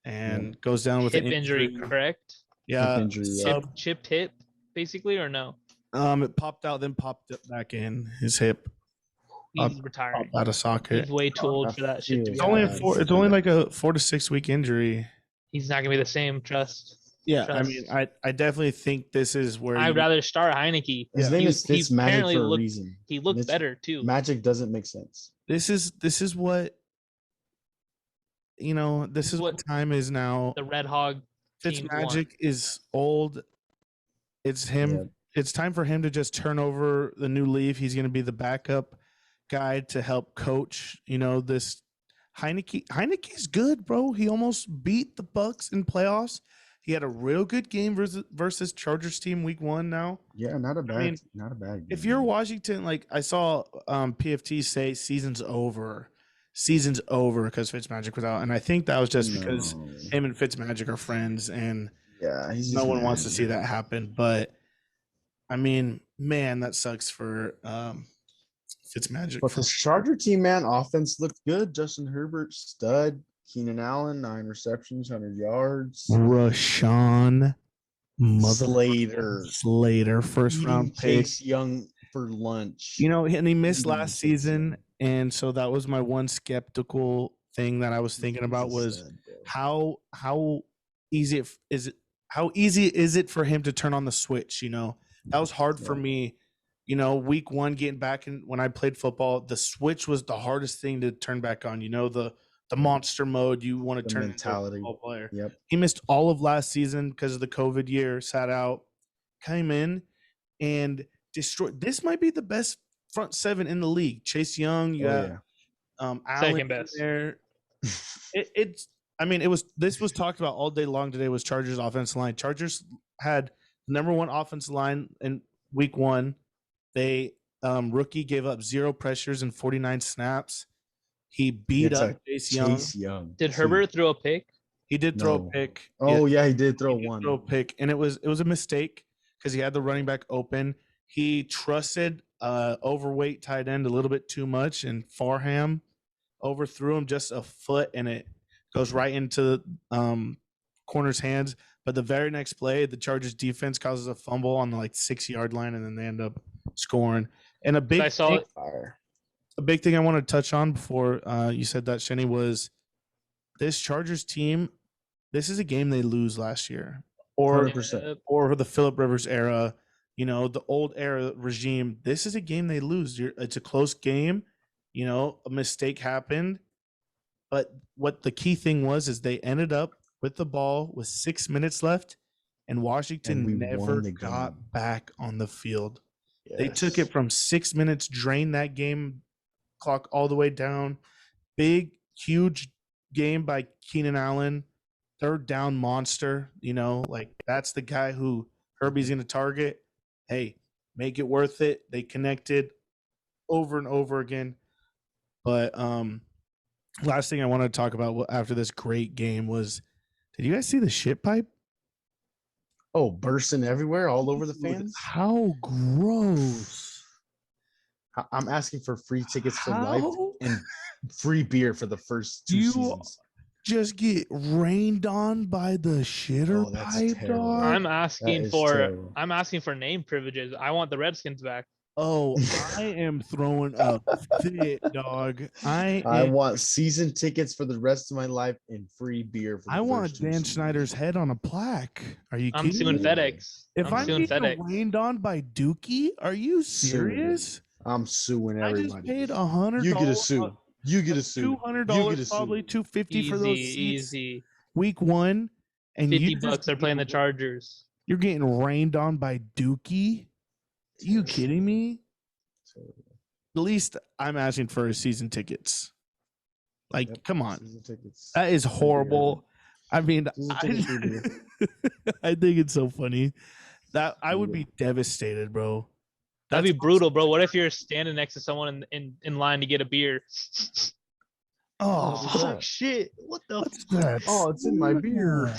[SPEAKER 1] and goes down with
[SPEAKER 3] hip
[SPEAKER 1] an
[SPEAKER 3] injury. Correct?
[SPEAKER 1] Yeah,
[SPEAKER 2] hip injury,
[SPEAKER 3] chipped hip, basically, or no?
[SPEAKER 1] It popped out, then popped it back in. His hip.
[SPEAKER 3] He's retiring.
[SPEAKER 1] Out of socket.
[SPEAKER 3] He's way too old for that shit.
[SPEAKER 1] It's only like a 4 to 6 week injury.
[SPEAKER 3] He's not gonna be the same. Trust.
[SPEAKER 1] Yeah, I mean, I definitely think this is where
[SPEAKER 3] I'd rather start Heineke.
[SPEAKER 2] His name is Fitzmagic for a reason.
[SPEAKER 3] He looked better too.
[SPEAKER 2] Magic doesn't make sense.
[SPEAKER 1] This is what this is what time is now.
[SPEAKER 3] The Red Hog
[SPEAKER 1] Fitzmagic is old. It's him. Yeah. It's time for him to just turn over the new leaf. He's going to be the backup guy to help coach. This Heineke. Heineke's good, bro. He almost beat the Bucs in playoffs. He had a real good game versus Chargers team week 1 now.
[SPEAKER 2] Yeah, not a bad game.
[SPEAKER 1] If you're Washington, like I saw PFT say season's over because Fitzmagic was out. And I think that was just because him and Fitzmagic are friends and no one wants to see that happen. But I mean, man, that sucks for Fitzmagic.
[SPEAKER 2] But the Charger team, man, offense looked good. Justin Herbert, stud. Keenan Allen, 9 receptions, 100 yards.
[SPEAKER 1] Rashawn Slater, first round pick.
[SPEAKER 2] Young for lunch.
[SPEAKER 1] And he missed last season, and so that was my one skeptical thing that I was thinking about was how easy is it for him to turn on the switch? That was hard for me. Week 1 getting back in when I played football, the switch was the hardest thing to turn back on. The monster mode, you want to turn
[SPEAKER 2] mentality.
[SPEAKER 1] Into a football player.
[SPEAKER 2] Yep.
[SPEAKER 1] He missed all of last season because of the COVID year, sat out. came in and destroyed. This might be the best front seven in the league. Chase Young, you got Allen
[SPEAKER 3] Second best.
[SPEAKER 1] there. This was talked about all day long today was Chargers offensive line. Chargers had number one offensive line in week 1. They rookie gave up 0 pressures and 49 snaps. He beat up Chase Young.
[SPEAKER 3] Did Herbert throw a pick?
[SPEAKER 1] He did throw a pick.
[SPEAKER 2] Oh yeah, he did throw one.
[SPEAKER 1] Throw a pick, and it was a mistake because he had the running back open. He trusted overweight tight end a little bit too much, and Farham overthrew him just a foot, and it goes right into corner's hands. But the very next play, the Chargers defense causes a fumble on the 6-yard line, and then they end up scoring. And a big thing I want to touch on before you said that, Shenny, was this Chargers team. This is a game they lose last year, or
[SPEAKER 2] 100%.
[SPEAKER 1] or the Phillip Rivers era, the old era regime. This is a game they lose. It's a close game. A mistake happened, but what the key thing was is they ended up with the ball with 6 minutes left, and Washington never got back on the field. Yes. They took it from 6 minutes, drained that game clock all the way down. Big, huge game by Keenan Allen. Third down monster, that's the guy who Herbie's going to target. Hey, make it worth it. They connected over and over again. But last thing I wanted to talk about after this great game was, did you guys see the shit pipe?
[SPEAKER 2] Oh, bursting everywhere, all over the fans?
[SPEAKER 1] How gross.
[SPEAKER 2] I'm asking for free tickets for life and free beer for the first 2 seasons.
[SPEAKER 1] Just get rained on by the shitter pipe, dog.
[SPEAKER 3] I'm asking for name privileges. I want the Redskins back.
[SPEAKER 1] Oh, I am throwing a fit, dog. I
[SPEAKER 2] want season tickets for the rest of my life and free beer.
[SPEAKER 1] I want Dan Snyder's head on a plaque. Are you kidding?
[SPEAKER 3] I'm suing FedEx.
[SPEAKER 1] If I'm getting rained on by Dookie, are you serious?
[SPEAKER 2] I'm suing everybody.
[SPEAKER 1] I just paid $100.
[SPEAKER 2] You get a sue. You get a sue.
[SPEAKER 1] $200, probably $250 for those seats.
[SPEAKER 3] Easy.
[SPEAKER 1] Week 1, and
[SPEAKER 3] $50 they're playing the Chargers.
[SPEAKER 1] You're getting rained on by Dookie. Are you kidding me? At least I'm asking for his season tickets. Come on. That is horrible. I mean, I think it's so funny. That I would be devastated, bro.
[SPEAKER 3] That'd be brutal, bro. What if you're standing next to someone in line to get a beer?
[SPEAKER 1] Oh,
[SPEAKER 3] shit. What the
[SPEAKER 1] fuck?
[SPEAKER 2] Oh, it's in my beer.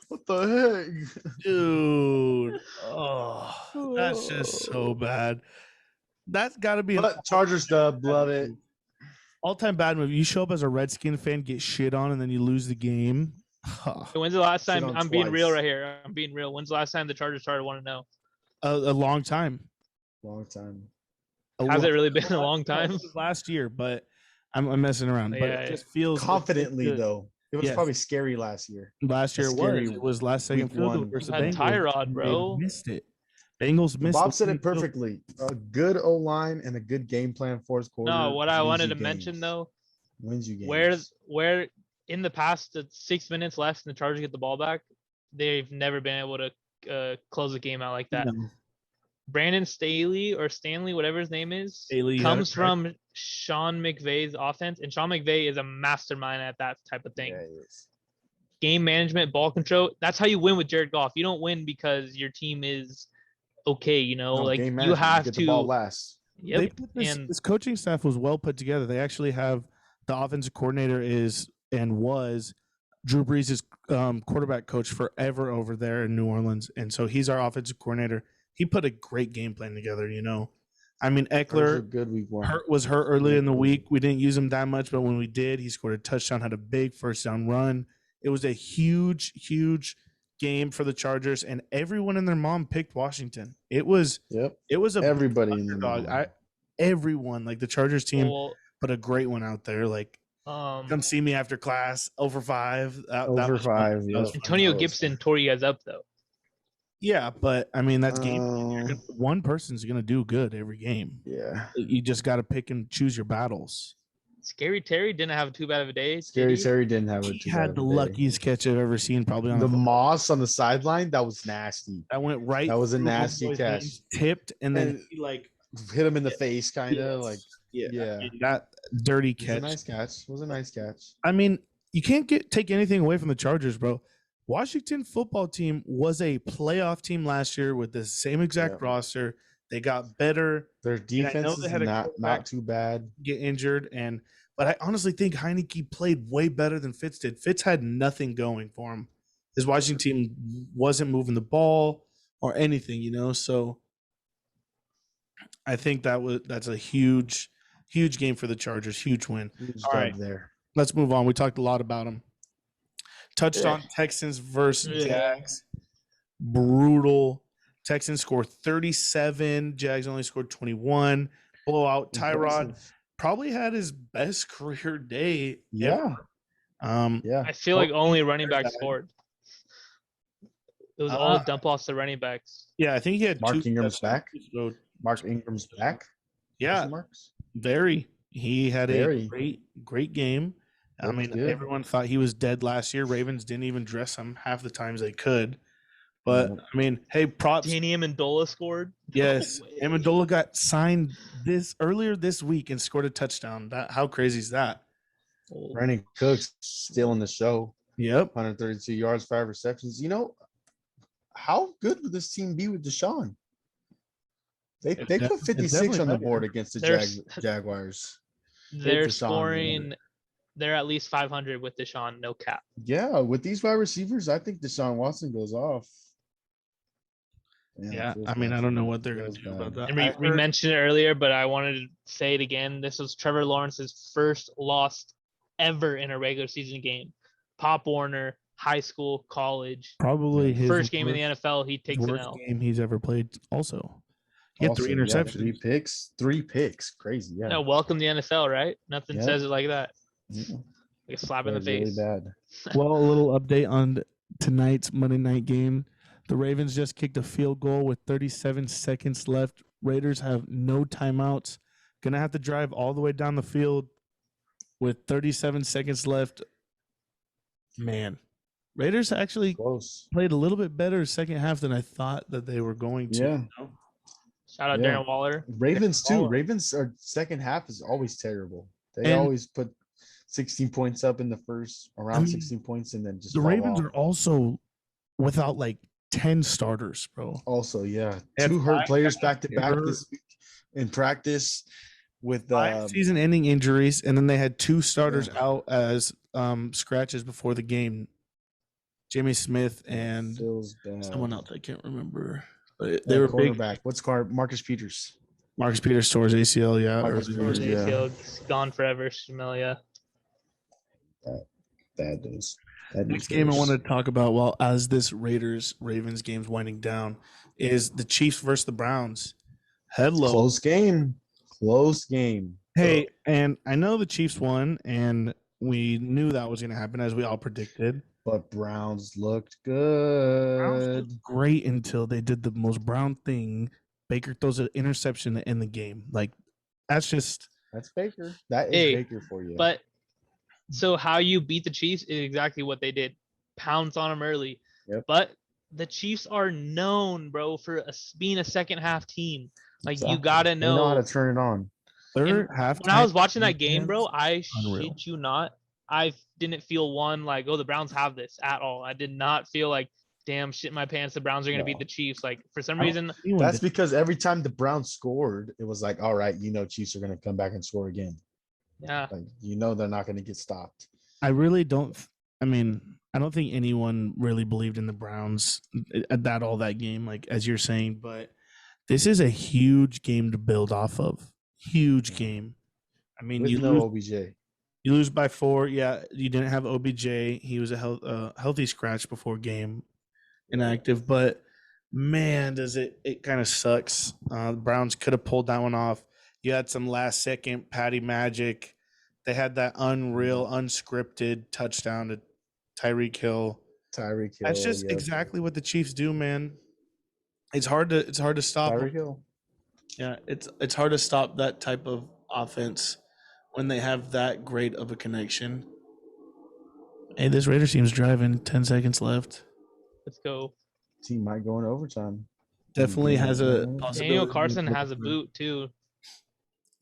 [SPEAKER 2] What the heck?
[SPEAKER 1] Dude. Oh, that's just so bad. That's got to be
[SPEAKER 2] Chargers dub. Love it.
[SPEAKER 1] All-time bad move. You show up as a Redskin fan, get shit on, and then you lose the game.
[SPEAKER 3] When's the last time? I'm being real right here. I'm being real. When's the last time the Chargers started 1-0?
[SPEAKER 1] A long time.
[SPEAKER 3] Has it really been a long time?
[SPEAKER 1] It was last year, but I'm messing around. But it just feels
[SPEAKER 2] confidently though. It was probably scary last year.
[SPEAKER 1] Last year it was last second field goal versus Bengals.
[SPEAKER 3] Tyrod, bro.
[SPEAKER 1] They missed it. Bengals missed.
[SPEAKER 2] Bob said it perfectly. A good O-line and a good game plan fourth quarter.
[SPEAKER 3] No, what I wanted to mention though,
[SPEAKER 2] wins you games.
[SPEAKER 3] Where in the past 6 minutes left and the Chargers get the ball back, they've never been able to close a game out like that. No. Brandon Staley or Stanley, whatever his name is, comes from Sean McVay's offense, and Sean McVay is a mastermind at that type of thing.
[SPEAKER 2] Yeah, he is.
[SPEAKER 3] Game management, ball control. That's how you win with Jared Goff. You don't win because your team is okay. You have to.
[SPEAKER 2] The ball last.
[SPEAKER 3] Yep.
[SPEAKER 1] This coaching staff was well put together. They actually have the offensive coordinator was Drew Brees' quarterback coach forever over there in New Orleans, and so he's our offensive coordinator. He put a great game plan together, I mean, Eckler was hurt early in the week. We didn't use him that much, but when we did, he scored a touchdown, had a big first down run. It was a huge, huge game for the Chargers, and everyone and their mom picked Washington. It was
[SPEAKER 2] everybody in the dog.
[SPEAKER 1] Everyone, the Chargers team put a great one out there. Come see me after class. Over 5.
[SPEAKER 2] Over 5.
[SPEAKER 3] Antonio Gibson tore you guys up though.
[SPEAKER 1] Yeah, but I mean that's game. One person's gonna do good every game.
[SPEAKER 2] Yeah,
[SPEAKER 1] you just got to pick and choose your battles.
[SPEAKER 3] Scary Terry didn't have too bad of a day.
[SPEAKER 2] Scary Terry didn't have a
[SPEAKER 1] He
[SPEAKER 2] too
[SPEAKER 1] had
[SPEAKER 2] bad
[SPEAKER 1] the
[SPEAKER 2] of a day.
[SPEAKER 1] luckiest catch I've ever seen, probably on
[SPEAKER 2] The moss on the sideline, that was nasty.
[SPEAKER 1] That went right.
[SPEAKER 2] That was a
[SPEAKER 1] through
[SPEAKER 2] nasty
[SPEAKER 1] homeboy's
[SPEAKER 2] catch.
[SPEAKER 1] hands, tipped, and then
[SPEAKER 2] And
[SPEAKER 1] he like
[SPEAKER 2] hit him in the face, kind of
[SPEAKER 1] yes.
[SPEAKER 2] yeah.
[SPEAKER 1] I mean, that dirty
[SPEAKER 2] It was
[SPEAKER 1] catch.
[SPEAKER 2] a nice catch. It was a nice catch.
[SPEAKER 1] I mean, you can't take anything away from the Chargers, bro. Washington football team was a playoff team last year with the same exact roster. They got better.
[SPEAKER 2] Their defense is not too bad.
[SPEAKER 1] Get injured, but I honestly think Heineke played way better than Fitz did. Fitz had nothing going for him. His Washington team wasn't moving the ball or anything, So I think that's a huge game for the Chargers. Huge win.
[SPEAKER 2] All right, there.
[SPEAKER 1] Let's move on. We talked a lot about them. Touched on Texans versus Jags. Brutal. Texans scored 37. Jags only scored 21. Blowout. Tyrod probably had his best career day.
[SPEAKER 2] Yeah.
[SPEAKER 1] Ever.
[SPEAKER 3] I feel like only running back scored. It was all dump offs to running backs.
[SPEAKER 1] Yeah, I think he had
[SPEAKER 2] Mark Ingram's back.
[SPEAKER 1] So,
[SPEAKER 2] Mark Ingram's back.
[SPEAKER 1] Yeah. Very. He had a great game. I mean, everyone thought he was dead last year. Ravens didn't even dress him half the times they could. But, I mean, hey, props.
[SPEAKER 3] Danny Amendola scored?
[SPEAKER 1] Yes. No Amendola got signed earlier this week and scored a touchdown. How crazy is that?
[SPEAKER 2] Brandon Cooks stealing the show.
[SPEAKER 1] Yep.
[SPEAKER 2] 132 yards, 5 receptions. How good would this team be with Deshaun? They put 56 on the board against the Jaguars.
[SPEAKER 3] They're scoring – they're at least 500 with Deshaun, no cap.
[SPEAKER 2] Yeah, with these wide receivers, I think Deshaun Watson goes off.
[SPEAKER 1] Yeah, I mean, I don't know what they're going to do about that.
[SPEAKER 3] And we mentioned it earlier, but I wanted to say it again. This was Trevor Lawrence's first loss ever in a regular season game. Pop Warner, high school, college.
[SPEAKER 1] Probably his
[SPEAKER 3] first game in the NFL, he takes an L.
[SPEAKER 1] Worst game he's ever played also. He had 3 interceptions.
[SPEAKER 2] 3 picks. Crazy, yeah.
[SPEAKER 3] No, welcome to the NFL, right? Nothing says it like that.
[SPEAKER 2] Yeah.
[SPEAKER 3] Like a slap in the face.
[SPEAKER 2] Really bad.
[SPEAKER 1] Well, a little update on tonight's Monday night game. The Ravens just kicked a field goal with 37 seconds left. Raiders have no timeouts. Gonna have to drive all the way down the field with 37 seconds left. Man, Raiders actually played a little bit better second half than I thought that they were going to.
[SPEAKER 2] Yeah.
[SPEAKER 3] Shout out Darren Waller.
[SPEAKER 2] Ravens too. Ravens are second half is always terrible. They always put 16 points up in the first, around 16 points, and then just
[SPEAKER 1] the Ravens are also without like 10 starters, bro.
[SPEAKER 2] Also, yeah. 2 hurt players back to back this week in practice with
[SPEAKER 1] 5 season-ending injuries, and then they had 2 starters out as scratches before the game. Jamie Smith and someone else I can't remember. But they were
[SPEAKER 2] quarterback. What's Marcus Peters?
[SPEAKER 1] Marcus Peters tore his ACL,
[SPEAKER 3] Marcus Peters ACL gone forever, Shamalia.
[SPEAKER 2] Bad news.
[SPEAKER 1] Next game I want to talk about, as this Ravens game's winding down, is the Chiefs versus the Browns. Hello.
[SPEAKER 2] Close game.
[SPEAKER 1] Hey, and I know the Chiefs won, and we knew that was going to happen as we all predicted.
[SPEAKER 2] But Browns looked good.
[SPEAKER 1] Browns looked great until they did the most Brown thing. Baker throws an interception to end the game. Like, that's
[SPEAKER 2] Baker. That is Baker for you.
[SPEAKER 3] But so how you beat the Chiefs is exactly what they did. Pounce on them early.
[SPEAKER 2] Yep.
[SPEAKER 3] But the Chiefs are known, bro, for being a second half team. Like, you got to know.
[SPEAKER 2] They know how to turn it on.
[SPEAKER 3] When I was watching that game, bro, I shit you not, I didn't feel the Browns have this at all. I did not feel like, damn, shit my pants, the Browns are going to beat the Chiefs. Like, for some reason.
[SPEAKER 2] That's because every time the Browns scored, it was like, all right, Chiefs are going to come back and score again.
[SPEAKER 3] Yeah.
[SPEAKER 2] Like, they're not going to get stopped.
[SPEAKER 1] I really don't. I don't think anyone really believed in the Browns at that game, like, as you're saying, but this is a huge game to build off of. Huge game.
[SPEAKER 2] You lose OBJ.
[SPEAKER 1] You lose by 4. Yeah, you didn't have OBJ. He was a healthy scratch before game, inactive. But man, does it kind of sucks. The Browns could have pulled that one off. You had some last second Patty magic. They had that unreal, unscripted touchdown to Tyreek Hill. That's just exactly what the Chiefs do, man. It's hard to stop.
[SPEAKER 2] Tyreek Hill.
[SPEAKER 1] Yeah, it's hard to stop that type of offense when they have that great of a connection. Hey, this Raiders team's driving. 10 seconds left.
[SPEAKER 3] Let's go.
[SPEAKER 2] Team might go in overtime.
[SPEAKER 1] Definitely has a
[SPEAKER 3] Daniel
[SPEAKER 1] possibility.
[SPEAKER 3] Carson has a boot too.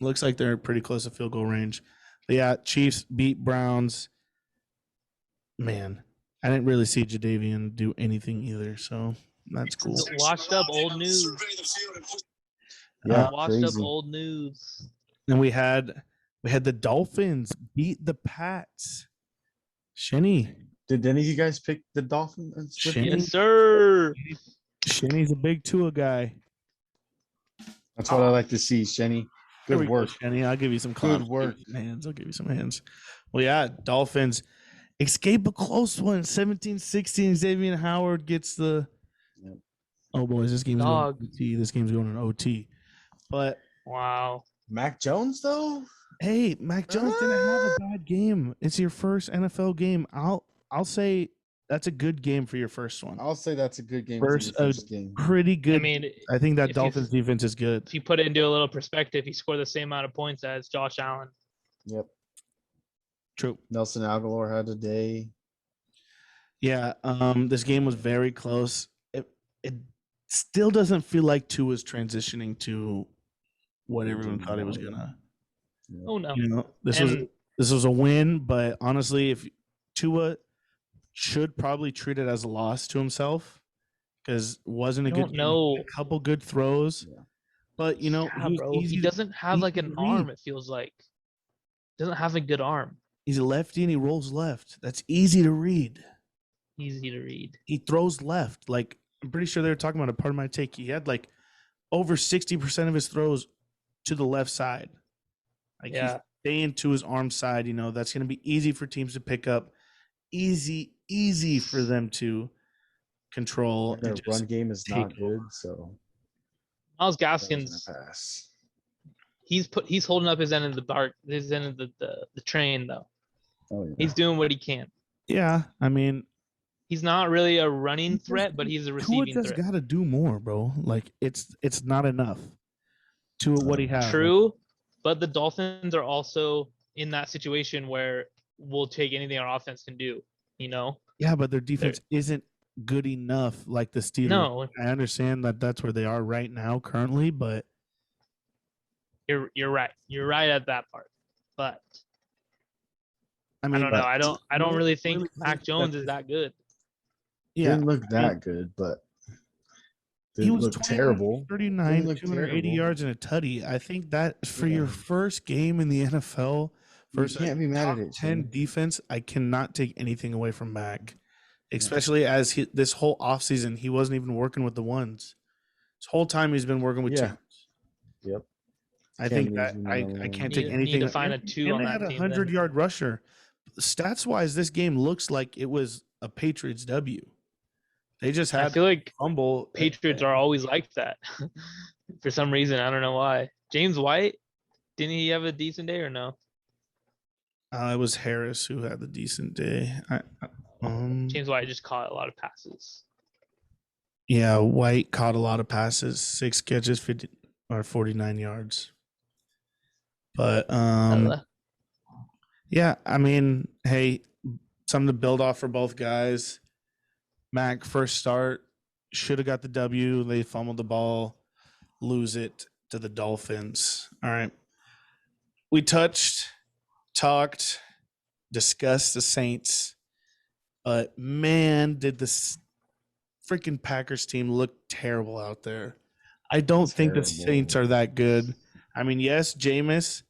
[SPEAKER 1] Looks like they're pretty close to field goal range. But yeah, Chiefs beat Browns. Man, I didn't really see Jadeveon do anything either, so that's cool.
[SPEAKER 3] Washed up old news.
[SPEAKER 2] Yeah,
[SPEAKER 3] washed up old news.
[SPEAKER 1] And we had the Dolphins beat the Pats. Shenny.
[SPEAKER 2] Did any of you guys pick the Dolphins?
[SPEAKER 3] Yes, sir.
[SPEAKER 1] Shenny's a big Tua guy.
[SPEAKER 2] That's what I like to see, Shenny. Good work,
[SPEAKER 1] Shenny. I'll give you some
[SPEAKER 2] good work.
[SPEAKER 1] I'll give you some hands. Well, yeah, Dolphins escape a close one. 17-16. Xavier Howard gets the. Yep. Oh boys, this game's going to OT. This game's going to OT. But
[SPEAKER 3] wow,
[SPEAKER 2] Mac Jones though.
[SPEAKER 1] Hey, Mac Jones didn't have a bad game. It's your first NFL game. I'll say that's a good game for your first one.
[SPEAKER 2] I'll say that's a good game.
[SPEAKER 1] First game. Pretty good.
[SPEAKER 3] I mean,
[SPEAKER 1] I think that Dolphins defense is good.
[SPEAKER 3] If you put it into a little perspective, he scored the same amount of points as Josh Allen.
[SPEAKER 2] Yep.
[SPEAKER 1] True.
[SPEAKER 2] Nelson Aguilar had a day.
[SPEAKER 1] Yeah. This game was very close. It still doesn't feel like Tua is transitioning to what everyone thought he was gonna.
[SPEAKER 3] Oh no!
[SPEAKER 1] You know, this was a win, but honestly, if Tua should probably treat it as a loss to himself because wasn't a good game. A couple good throws, but you know,
[SPEAKER 3] he doesn't have like an arm. It feels like doesn't have a good arm.
[SPEAKER 1] He's a lefty and he rolls left. That's easy to read.
[SPEAKER 3] Easy to read.
[SPEAKER 1] He throws left. Like I'm pretty sure they were talking about a part of my take. He had like over 60% of his throws to the left side. Like he's staying to his arm side. You know, that's going to be easy for teams to pick up. Easy for them to control.
[SPEAKER 2] Their run game is not good, so
[SPEAKER 3] Miles Gaskins. He's holding up his end of the train though. Oh, yeah. He's doing what he can.
[SPEAKER 1] Yeah, I mean,
[SPEAKER 3] he's not really a running threat, but he's a receiving threat.
[SPEAKER 1] Tua just got to do more, bro. Like it's not enough to what he has.
[SPEAKER 3] True, but the Dolphins are also in that situation where we'll take anything our offense can do. You know.
[SPEAKER 1] Yeah, but their defense isn't good enough like the Steelers.
[SPEAKER 3] No,
[SPEAKER 1] I understand that that's where they are right now, currently, but
[SPEAKER 3] you're right. You're right at that part, but. I don't know. I don't really think Mac Jones is that good.
[SPEAKER 2] Yeah, didn't look that good, but
[SPEAKER 1] he was
[SPEAKER 2] terrible.
[SPEAKER 1] 39, 280 yards and a tutty. I think that for your first game in the NFL,
[SPEAKER 2] you can't be mad at it.
[SPEAKER 1] 10 defense, I cannot take anything away from Mac, especially as this whole offseason he wasn't even working with the ones. This whole time he's been working with twos.
[SPEAKER 2] Yep.
[SPEAKER 1] I think that I can't take anything.
[SPEAKER 3] Need to find a two on that team.
[SPEAKER 1] 100-yard rusher. Stats wise, this game looks like it was a Patriots W. They just had.
[SPEAKER 3] I feel like
[SPEAKER 1] fumble.
[SPEAKER 3] Patriots are always like that for some reason. I don't know why. James White, didn't he have a decent day or no?
[SPEAKER 1] It was Harris who had the decent day.
[SPEAKER 3] James White just caught a lot of passes.
[SPEAKER 1] Yeah, White caught a lot of passes. 6 catches, 49 yards. But yeah, I mean, hey, something to build off for both guys. Mac, first start, should have got the W. They fumbled the ball, lose it to the Dolphins. All right. We talked, discussed the Saints, but man, did this freaking Packers team look terrible out there. I don't think the Saints are that good. I mean, yes, Jameis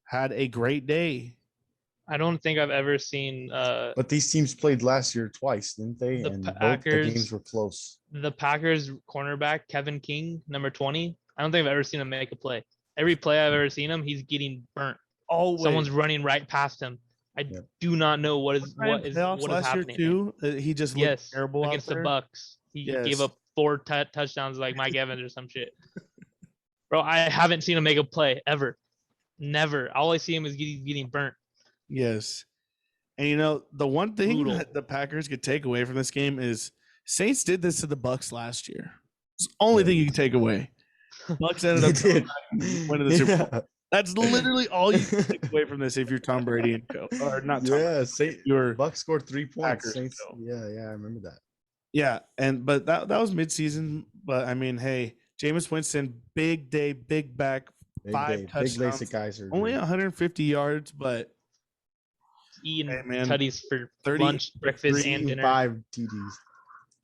[SPEAKER 1] had a great day.
[SPEAKER 3] I don't think I've ever seen.
[SPEAKER 2] But these teams played last year twice, didn't they?
[SPEAKER 3] And both the
[SPEAKER 2] games were close.
[SPEAKER 3] The Packers cornerback Kevin King, number 20. I don't think I've ever seen him make a play. Every play I've ever seen him, he's getting burnt.
[SPEAKER 1] Always.
[SPEAKER 3] Someone's running right past him. I do not know what is happening.
[SPEAKER 1] Too, he just looked terrible
[SPEAKER 3] against
[SPEAKER 1] out there.
[SPEAKER 3] the Bucks. He gave up 4 touchdowns like Mike Evans or some shit. Bro, I haven't seen him make a play ever. Never. All I see him is getting burnt.
[SPEAKER 1] Yes. And you know, the one thing that the Packers could take away from this game is Saints did this to the Bucks last year. It's the only thing you can take away. Bucks ended up winning the Super Bowl. That's literally all you can take away from this if you're Tom Brady and Co. Or not Tom Brady.
[SPEAKER 2] Saint,
[SPEAKER 1] You're
[SPEAKER 2] Bucks scored 3 points.
[SPEAKER 1] Packers,
[SPEAKER 2] Saints,
[SPEAKER 1] so.
[SPEAKER 2] yeah, I remember that.
[SPEAKER 1] Yeah, but that was midseason. But I mean, hey, Jameis Winston, big day, big back,
[SPEAKER 2] Big
[SPEAKER 1] 5
[SPEAKER 2] day,
[SPEAKER 1] touchdowns,
[SPEAKER 2] big LASIK eye surgery.
[SPEAKER 1] only 150 yards, but
[SPEAKER 3] eating
[SPEAKER 1] hey, man,
[SPEAKER 3] tutties for
[SPEAKER 1] 30,
[SPEAKER 3] lunch, breakfast, and dinner.
[SPEAKER 2] 5 TDs.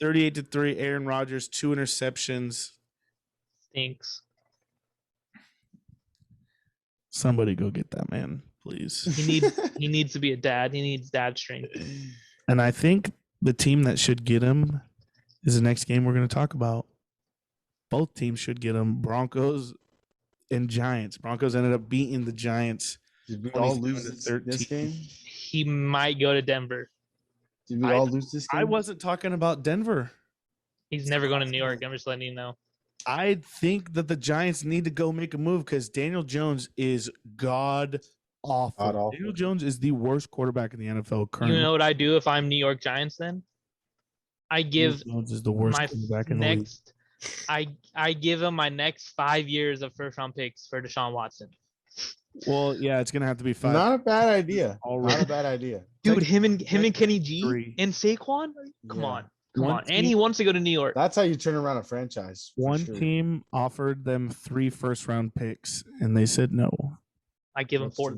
[SPEAKER 1] 38-3. Aaron Rodgers, 2 interceptions.
[SPEAKER 3] Stinks.
[SPEAKER 1] Somebody go get that man, please.
[SPEAKER 3] He needs to be a dad. He needs dad strength.
[SPEAKER 1] And I think the team that should get him is the next game we're going to talk about. Both teams should get him. Broncos and Giants. Broncos ended up beating the Giants.
[SPEAKER 2] Did we all lose this game?
[SPEAKER 3] He might go to Denver.
[SPEAKER 2] Did we all lose this game?
[SPEAKER 1] I wasn't talking about Denver.
[SPEAKER 3] He's never going to New York. I'm just letting you know.
[SPEAKER 1] I think that the Giants need to go make a move because Daniel Jones is god awful. Daniel Jones is the worst quarterback in the NFL currently.
[SPEAKER 3] You know what I do if I'm New York Giants then? I give
[SPEAKER 1] Jones is the worst quarterback in the league.
[SPEAKER 3] I give him my next 5 years of first round picks for Deshaun Watson.
[SPEAKER 1] Well, yeah, it's gonna have to be 5.
[SPEAKER 2] Not a bad idea. Not a bad idea.
[SPEAKER 3] Dude, him and Kenny G and Saquon? Come on. And he wants to go to New York.
[SPEAKER 2] That's how you turn around a franchise.
[SPEAKER 1] One team offered them 3 first-round picks, and they said no.
[SPEAKER 3] I give him 4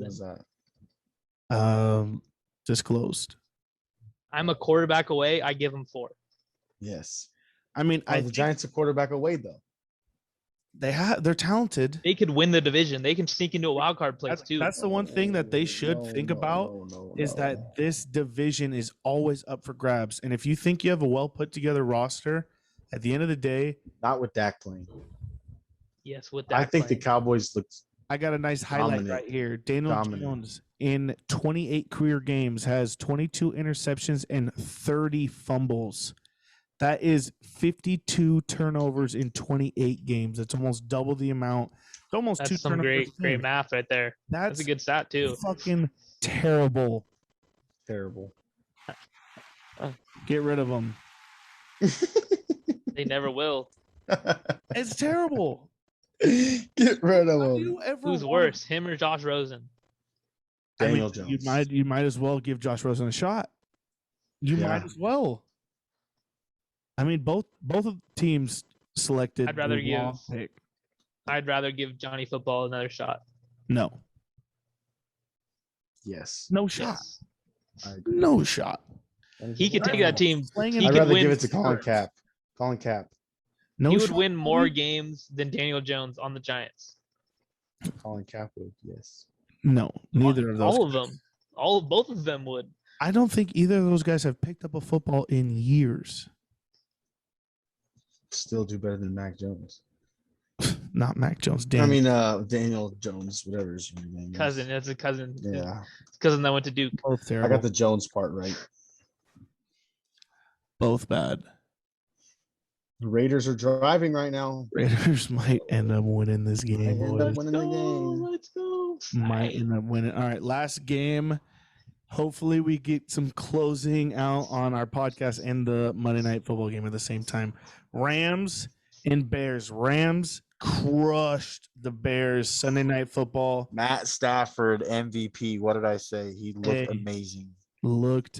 [SPEAKER 3] then.
[SPEAKER 1] Disclosed.
[SPEAKER 3] I'm a quarterback away. I give him 4.
[SPEAKER 2] Yes.
[SPEAKER 1] I mean,
[SPEAKER 2] the Giants are quarterback away though.
[SPEAKER 1] They're talented.
[SPEAKER 3] They could win the division. They can sneak into a wild card place too.
[SPEAKER 1] That's the one thing that they should think about is that this division is always up for grabs. And if you think you have a well put together roster, at the end of the day,
[SPEAKER 2] not with Dak playing.
[SPEAKER 3] Yes, with Dak.
[SPEAKER 2] I think the Cowboys looked.
[SPEAKER 1] I got a nice highlight right here. Daniel Jones in 28 career games has 22 interceptions and 30 fumbles. That is 52 turnovers in 28 games. That's almost double the amount. It's almost
[SPEAKER 3] That's
[SPEAKER 1] 2
[SPEAKER 3] some
[SPEAKER 1] turnovers.
[SPEAKER 3] Great math right there. That's a good stat too.
[SPEAKER 1] Fucking terrible.
[SPEAKER 2] Terrible.
[SPEAKER 1] Get rid of them.
[SPEAKER 3] They never will.
[SPEAKER 1] It's terrible.
[SPEAKER 2] Get rid of him.
[SPEAKER 3] Who's worse, him or Josh Rosen?
[SPEAKER 2] Daniel Jones.
[SPEAKER 1] You might as well give Josh Rosen a shot. You might as well. I mean, both of teams selected.
[SPEAKER 3] I'd rather give Johnny Football another shot.
[SPEAKER 1] No.
[SPEAKER 2] Yes.
[SPEAKER 1] No shot. Yes. No shot.
[SPEAKER 3] He could take that team.
[SPEAKER 2] I'd rather give it to Colin Cap. Colin Cap.
[SPEAKER 3] He would win more games than Daniel Jones on the Giants.
[SPEAKER 2] Colin Cap would, yes.
[SPEAKER 1] No, neither of those.
[SPEAKER 3] All of them. Both of them would.
[SPEAKER 1] I don't think either of those guys have picked up a football in years.
[SPEAKER 2] Still do better than Mac Jones.
[SPEAKER 1] Not Mac Jones.
[SPEAKER 2] Daniel Jones, whatever his name is.
[SPEAKER 3] Cousin. That's a cousin.
[SPEAKER 2] Yeah.
[SPEAKER 3] Cousin that went to Duke.
[SPEAKER 1] Both terrible.
[SPEAKER 2] I got the Jones part right.
[SPEAKER 1] Both bad.
[SPEAKER 2] The Raiders are driving right now.
[SPEAKER 1] Raiders might end up winning this game.
[SPEAKER 3] Let's go.
[SPEAKER 1] Might end up winning. All right, last game. Hopefully we get some closing out on our podcast and the Monday Night Football game at the same time. Rams and Bears. Rams crushed the Bears Sunday Night Football.
[SPEAKER 2] Matt Stafford, MVP. What did I say? He looked amazing.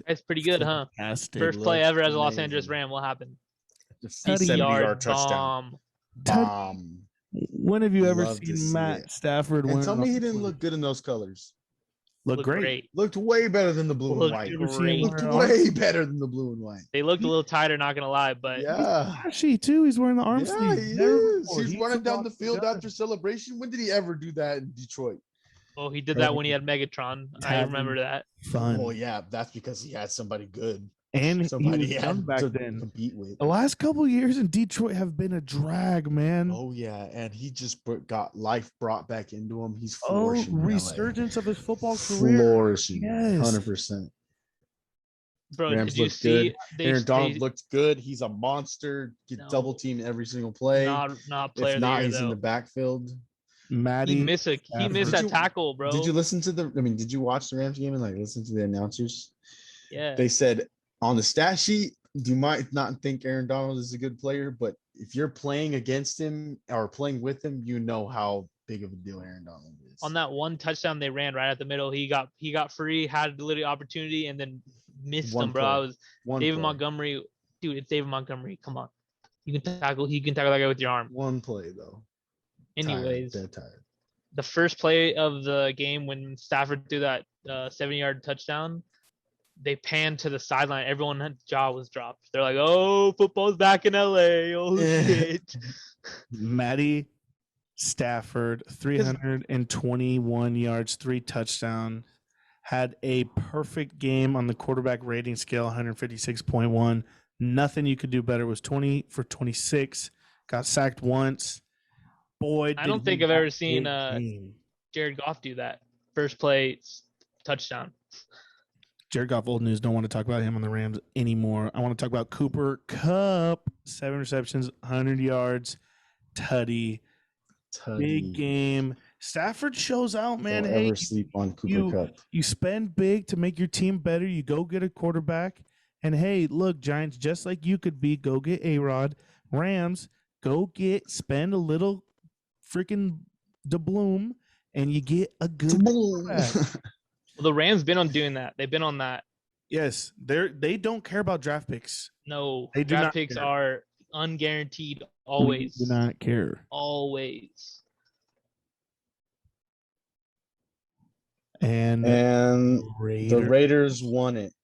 [SPEAKER 1] That's
[SPEAKER 3] pretty good,
[SPEAKER 1] fantastic.
[SPEAKER 3] huh? First play ever as a Los Angeles Ram. What happened?
[SPEAKER 2] 70-yard touchdown. Bomb.
[SPEAKER 1] When have you ever seen Matt Stafford win?
[SPEAKER 2] And tell me he didn't look good in those colors.
[SPEAKER 1] Looked great.
[SPEAKER 2] Looked way better than the blue and white. Looked way better than the blue and white.
[SPEAKER 3] They looked a little tighter, not gonna lie, but
[SPEAKER 2] yeah,
[SPEAKER 1] flashy too. He's wearing the arm sleeve.
[SPEAKER 2] He's running down the field after celebration. When did he ever do that in Detroit?
[SPEAKER 3] Oh, he did that when he had Megatron. I remember that.
[SPEAKER 1] Fun.
[SPEAKER 2] Oh yeah, that's because he had somebody good.
[SPEAKER 1] And
[SPEAKER 2] somebody
[SPEAKER 1] he
[SPEAKER 2] had
[SPEAKER 1] young back
[SPEAKER 2] to
[SPEAKER 1] then.
[SPEAKER 2] compete with.
[SPEAKER 1] The last couple of years in Detroit have been a drag, man.
[SPEAKER 2] Oh yeah, and he just got life brought back into him. He's flourishing.
[SPEAKER 1] Resurgence of his football career.
[SPEAKER 2] Flourishing,
[SPEAKER 1] yes,
[SPEAKER 2] 100%.
[SPEAKER 3] Bro,
[SPEAKER 2] Rams
[SPEAKER 3] did you see?
[SPEAKER 2] Aaron Donald looked good. He's a monster. Get double teamed every single play.
[SPEAKER 3] Not player.
[SPEAKER 2] If not, he's in the backfield.
[SPEAKER 1] Maddie,
[SPEAKER 3] he missed that tackle, bro.
[SPEAKER 2] Did you listen to did you watch the Rams game and listen to the announcers?
[SPEAKER 3] Yeah.
[SPEAKER 2] They said on the stat sheet, you might not think Aaron Donald is a good player, but if you're playing against him or playing with him, you know how big of a deal Aaron Donald is.
[SPEAKER 3] On that one touchdown they ran right at the middle, he got free, had a little opportunity, and then missed him, bro. I was David Montgomery. Dude, it's David Montgomery. Come on. You can tackle that guy with your arm.
[SPEAKER 2] One play, though.
[SPEAKER 3] Anyways,
[SPEAKER 2] dead tired.
[SPEAKER 3] The first play of the game when Stafford threw that 70-yard touchdown, they panned to the sideline. Everyone's jaw was dropped. They're like, "Oh, football's back in LA. Oh shit."
[SPEAKER 1] Matty Stafford, 321 yards, 3 touchdowns, had a perfect game on the quarterback rating scale, 156.1. Nothing you could do better. Was 20 for 26. Got sacked once. Boy,
[SPEAKER 3] I don't think I've ever seen Jared Goff do that. First play touchdown.
[SPEAKER 1] Jared Goff, old news. Don't want to talk about him on the Rams anymore. I want to talk about Cooper Kupp. 7 receptions, 100 yards. Tutty. Big game. Stafford shows out, man.
[SPEAKER 2] Don't ever sleep on Cooper Kupp.
[SPEAKER 1] You spend big to make your team better. You go get a quarterback. And, hey, look, Giants, just like you could be, go get A-Rod. Rams, spend a little freaking doubloon, and you get a good quarterback.
[SPEAKER 3] Well, the Rams been on doing that. They've been on that.
[SPEAKER 1] Yes, they don't care about draft picks.
[SPEAKER 3] No, they draft picks are unguaranteed always.
[SPEAKER 1] We do not care.
[SPEAKER 3] Always.
[SPEAKER 1] And
[SPEAKER 2] the Raiders won it.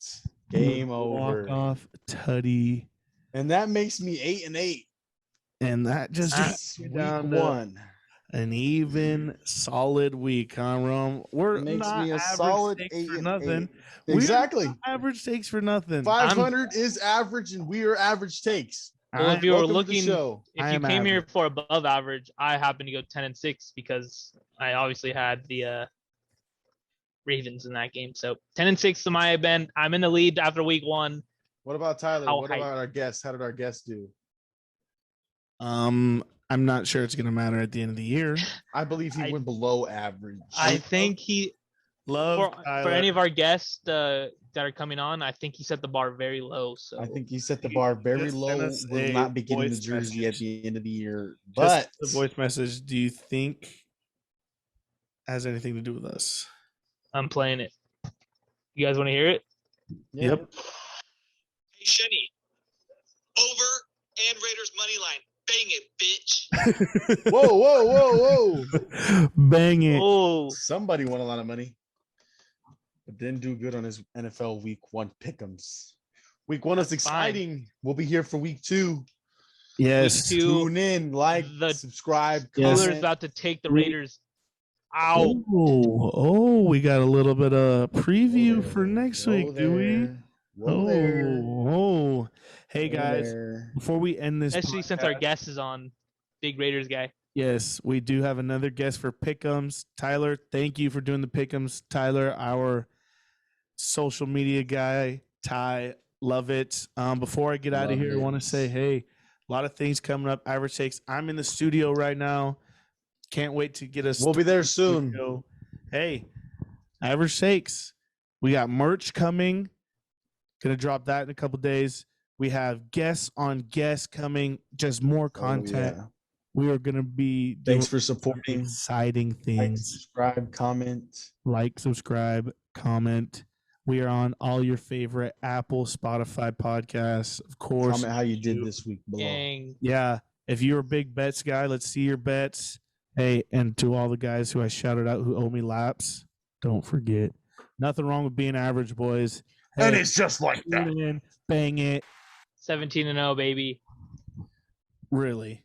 [SPEAKER 2] Game over.
[SPEAKER 1] Walk off Tutty.
[SPEAKER 2] And that makes me 8-8.
[SPEAKER 1] And that just
[SPEAKER 2] week one.
[SPEAKER 1] An even solid week, huh, Rome? We're
[SPEAKER 2] makes
[SPEAKER 1] not
[SPEAKER 2] me a
[SPEAKER 1] average
[SPEAKER 2] solid
[SPEAKER 1] stakes
[SPEAKER 2] 8
[SPEAKER 1] for
[SPEAKER 2] and
[SPEAKER 1] nothing.
[SPEAKER 2] 8. Exactly.
[SPEAKER 1] Average stakes for nothing.
[SPEAKER 2] 500 is average, and we are average takes.
[SPEAKER 3] Well, if you were looking, if you came here for above average, I happen to go 10-6 because I obviously had the Ravens in that game. So 10-6 to my event. I'm in the lead after week one.
[SPEAKER 2] What about Tyler? What about our guests? How did our guests do?
[SPEAKER 1] I'm not sure it's going to matter at the end of the year.
[SPEAKER 2] I believe he went below average.
[SPEAKER 3] I think for any of our guests that are coming on, I think he set the bar very low. So
[SPEAKER 2] I think he set the bar very low. Will not be getting the jersey at the end of the year. But
[SPEAKER 1] the voice message, do you think has anything to do with us?
[SPEAKER 3] I'm playing it. You guys want to hear it?
[SPEAKER 1] Yep.
[SPEAKER 4] Hey, Shenny. Over and Raiders money line. Bang it, bitch.
[SPEAKER 2] Whoa.
[SPEAKER 1] Bang it.
[SPEAKER 3] Oh.
[SPEAKER 2] Somebody won a lot of money, but didn't do good on his NFL week one pick'ems. Week one is exciting. Fine. We'll be here for week two.
[SPEAKER 1] Yes.
[SPEAKER 2] Tune in, subscribe.
[SPEAKER 3] Cooler's about to take the Raiders out.
[SPEAKER 1] Oh, we got a little bit of preview for next week, do we? Hey guys, before we end this,
[SPEAKER 3] especially since our guest is on, big Raiders guy.
[SPEAKER 1] Yes, we do have another guest for Pick'ems. Tyler, thank you for doing the Pick'ems. Tyler, our social media guy. Ty, love it. Before I get out of here, I want to say, hey, a lot of things coming up. Average Shakes. I'm in the studio right now. Can't wait to get us.
[SPEAKER 2] We'll be there soon.
[SPEAKER 1] Hey, Average Shakes. We got merch coming. Gonna drop that in a couple days. We have guests on guests coming. Just more content. We are gonna be.
[SPEAKER 2] Thanks for supporting.
[SPEAKER 1] Exciting things.
[SPEAKER 2] Like,
[SPEAKER 1] subscribe, comment. We are on all your favorite Apple, Spotify podcasts. Of course.
[SPEAKER 2] Comment how you did this week below.
[SPEAKER 3] Dang.
[SPEAKER 1] Yeah. If you're a big bets guy, let's see your bets. Hey, and to all the guys who I shouted out who owe me laps, don't forget. Nothing wrong with being average, boys.
[SPEAKER 2] Hey, and it's just like that.
[SPEAKER 1] Bang it.
[SPEAKER 3] 17-0, baby.
[SPEAKER 1] Really?